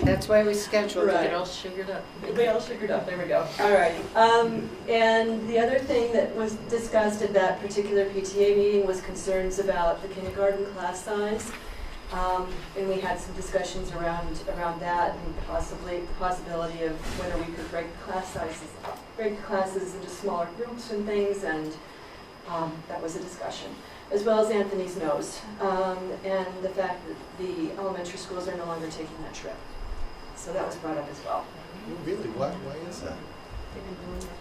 That's why we scheduled Right. it. Get all sugared up. Everybody all sugared up, there we go. All right. And the other thing that was discussed at that particular PTA meeting was concerns about the kindergarten class size. And we had some discussions around that, and possibly the possibility of whether we could break class sizes up, break classes into smaller groups and things, and that was a discussion, as well as Anthony's nose, and the fact that the elementary schools are no longer taking that trip. So that was brought up as well. Really? Why is that?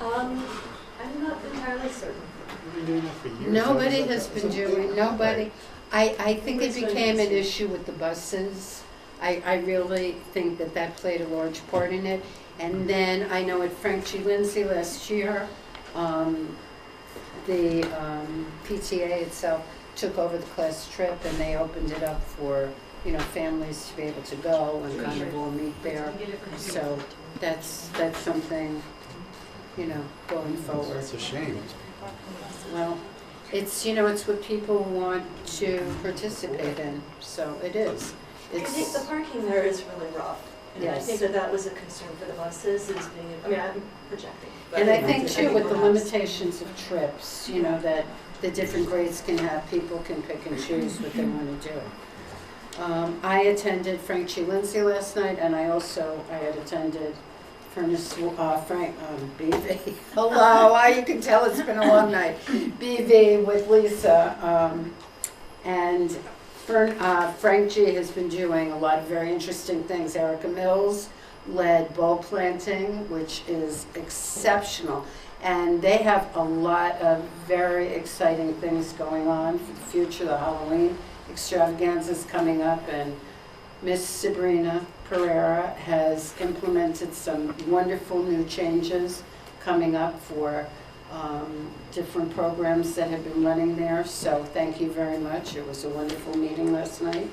I'm not entirely certain. We've been doing that for years. Nobody has been doing, nobody, I think it became an issue with the buses. I really think that that played a large part in it. And then I know at Frank G. Lindsay last year, the PTA itself took over the class trip and they opened it up for, you know, families to be able to go and kind of all meet there. So that's something, you know, going forward. It's a shame. Well, it's, you know, it's what people want to participate in, so it is. I think the parking there is really rough. And I Yes. think that that was a concern for the buses, is being, I mean, I'm projecting. but And I think too, with the perhaps- limitations of trips, you know, that the different grades can have, people can pick and choose what they want to do. I attended Frank G. Lindsay last night, and I had attended BV. Hello, you can tell it's been a long night. BV with Lisa. And Frank G. has been doing a lot of very interesting things. Erica Mills led bulb planting, which is exceptional. And they have a lot of very exciting things going on for the future. The Halloween extravaganza is coming up, and Miss Sabrina Pereira has implemented some wonderful new changes coming up for different programs that have been running there. So thank you very much. It was a wonderful meeting last night.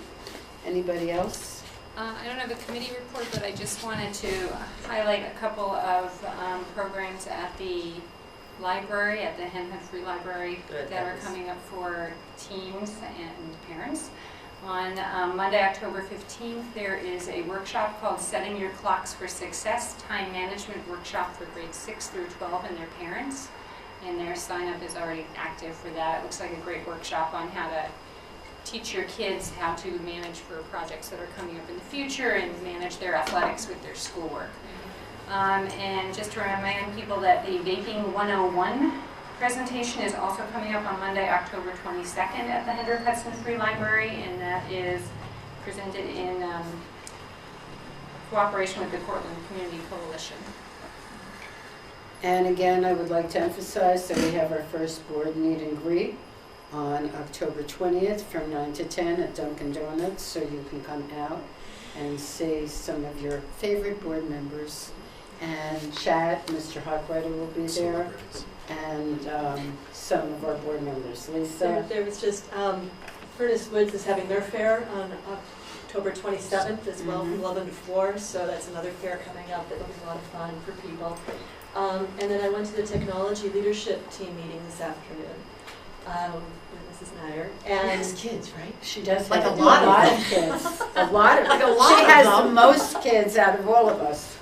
Anybody else? I don't have a committee report, but I just wanted to highlight a couple of programs at the library, at the Hemphead Free Library, that are coming up for teens and parents. On Monday, October 15th, there is a workshop called Setting Your Clocks for Success, Time Management Workshop for grades 6 through 12 and their parents. And their sign-up is already active for that. It looks like a great workshop on how to teach your kids how to manage for projects that are coming up in the future and manage their athletics with their schoolwork. And just to remind people that the Vaping 101 presentation is also coming up on Monday, October 22nd at the Hendrick Hudson Free Library, and that is presented in cooperation with the Cortland Community Coalition. And again, I would like to emphasize that we have our first board meet and greet on October 20th from 9 to 10 at Dunkin' Donuts, so you can come out and see some of your favorite board members and chat. Mr. Hockwriter will be there, and some of our board members. Lisa? There was just, Furnace Woods is having their fair on October 27th as well, from 11 to 4, so that's another fair coming up that will be a lot of fun for people. And then I went to the technology leadership team meeting this afternoon with Mrs. Nair. And She has kids, right? She does Like have a lot of of kids. A lot of Like a lot She of has them. the most kids out of all of us.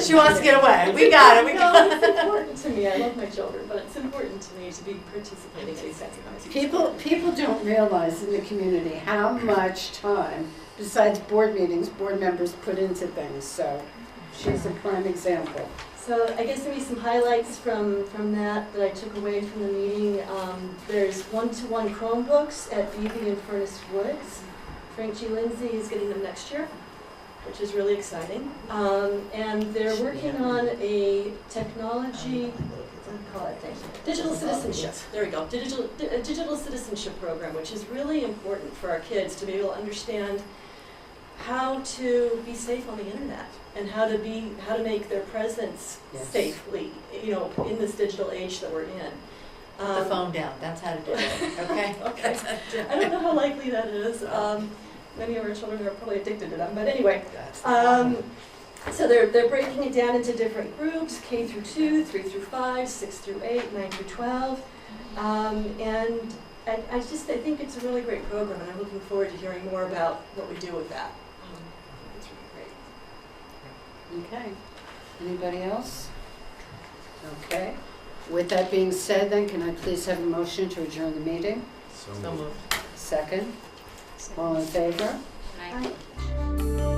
She wants to get away. We got it. We got No, it. it's important to me. I love my children, but it's important to me to be participating in these activities. People don't realize in the community how much time, besides board meetings, board members put into things. So she's a prime example. So I guess maybe some highlights from that I took away from the meeting. There's one-to-one Chromebooks at BV and Furnace Woods. Frank G. Lindsay is getting them next year, which is really exciting. And they're working on a technology, what do you call it thing? Digital citizenship. There we go. Digital citizenship program, which is really important for our kids to be able to understand how to be safe on the internet and how to make their presence safely, you know, in this digital age that we're in. Put the phone down. That's how to do it. Okay. Okay. I don't know how likely that is. Many of our children are probably addicted to them, but anyway. So they're breaking it down into different groups: K through 2, 3 through 5, 6 through 8, 9 through 12, and I think it's a really great program, and I'm looking forward to hearing more about what we do with that. It's really great. Okay. Anybody else? Okay. With that being said, then, can I please have a motion to adjourn the meeting? So moved. Second? All in favor? Aye.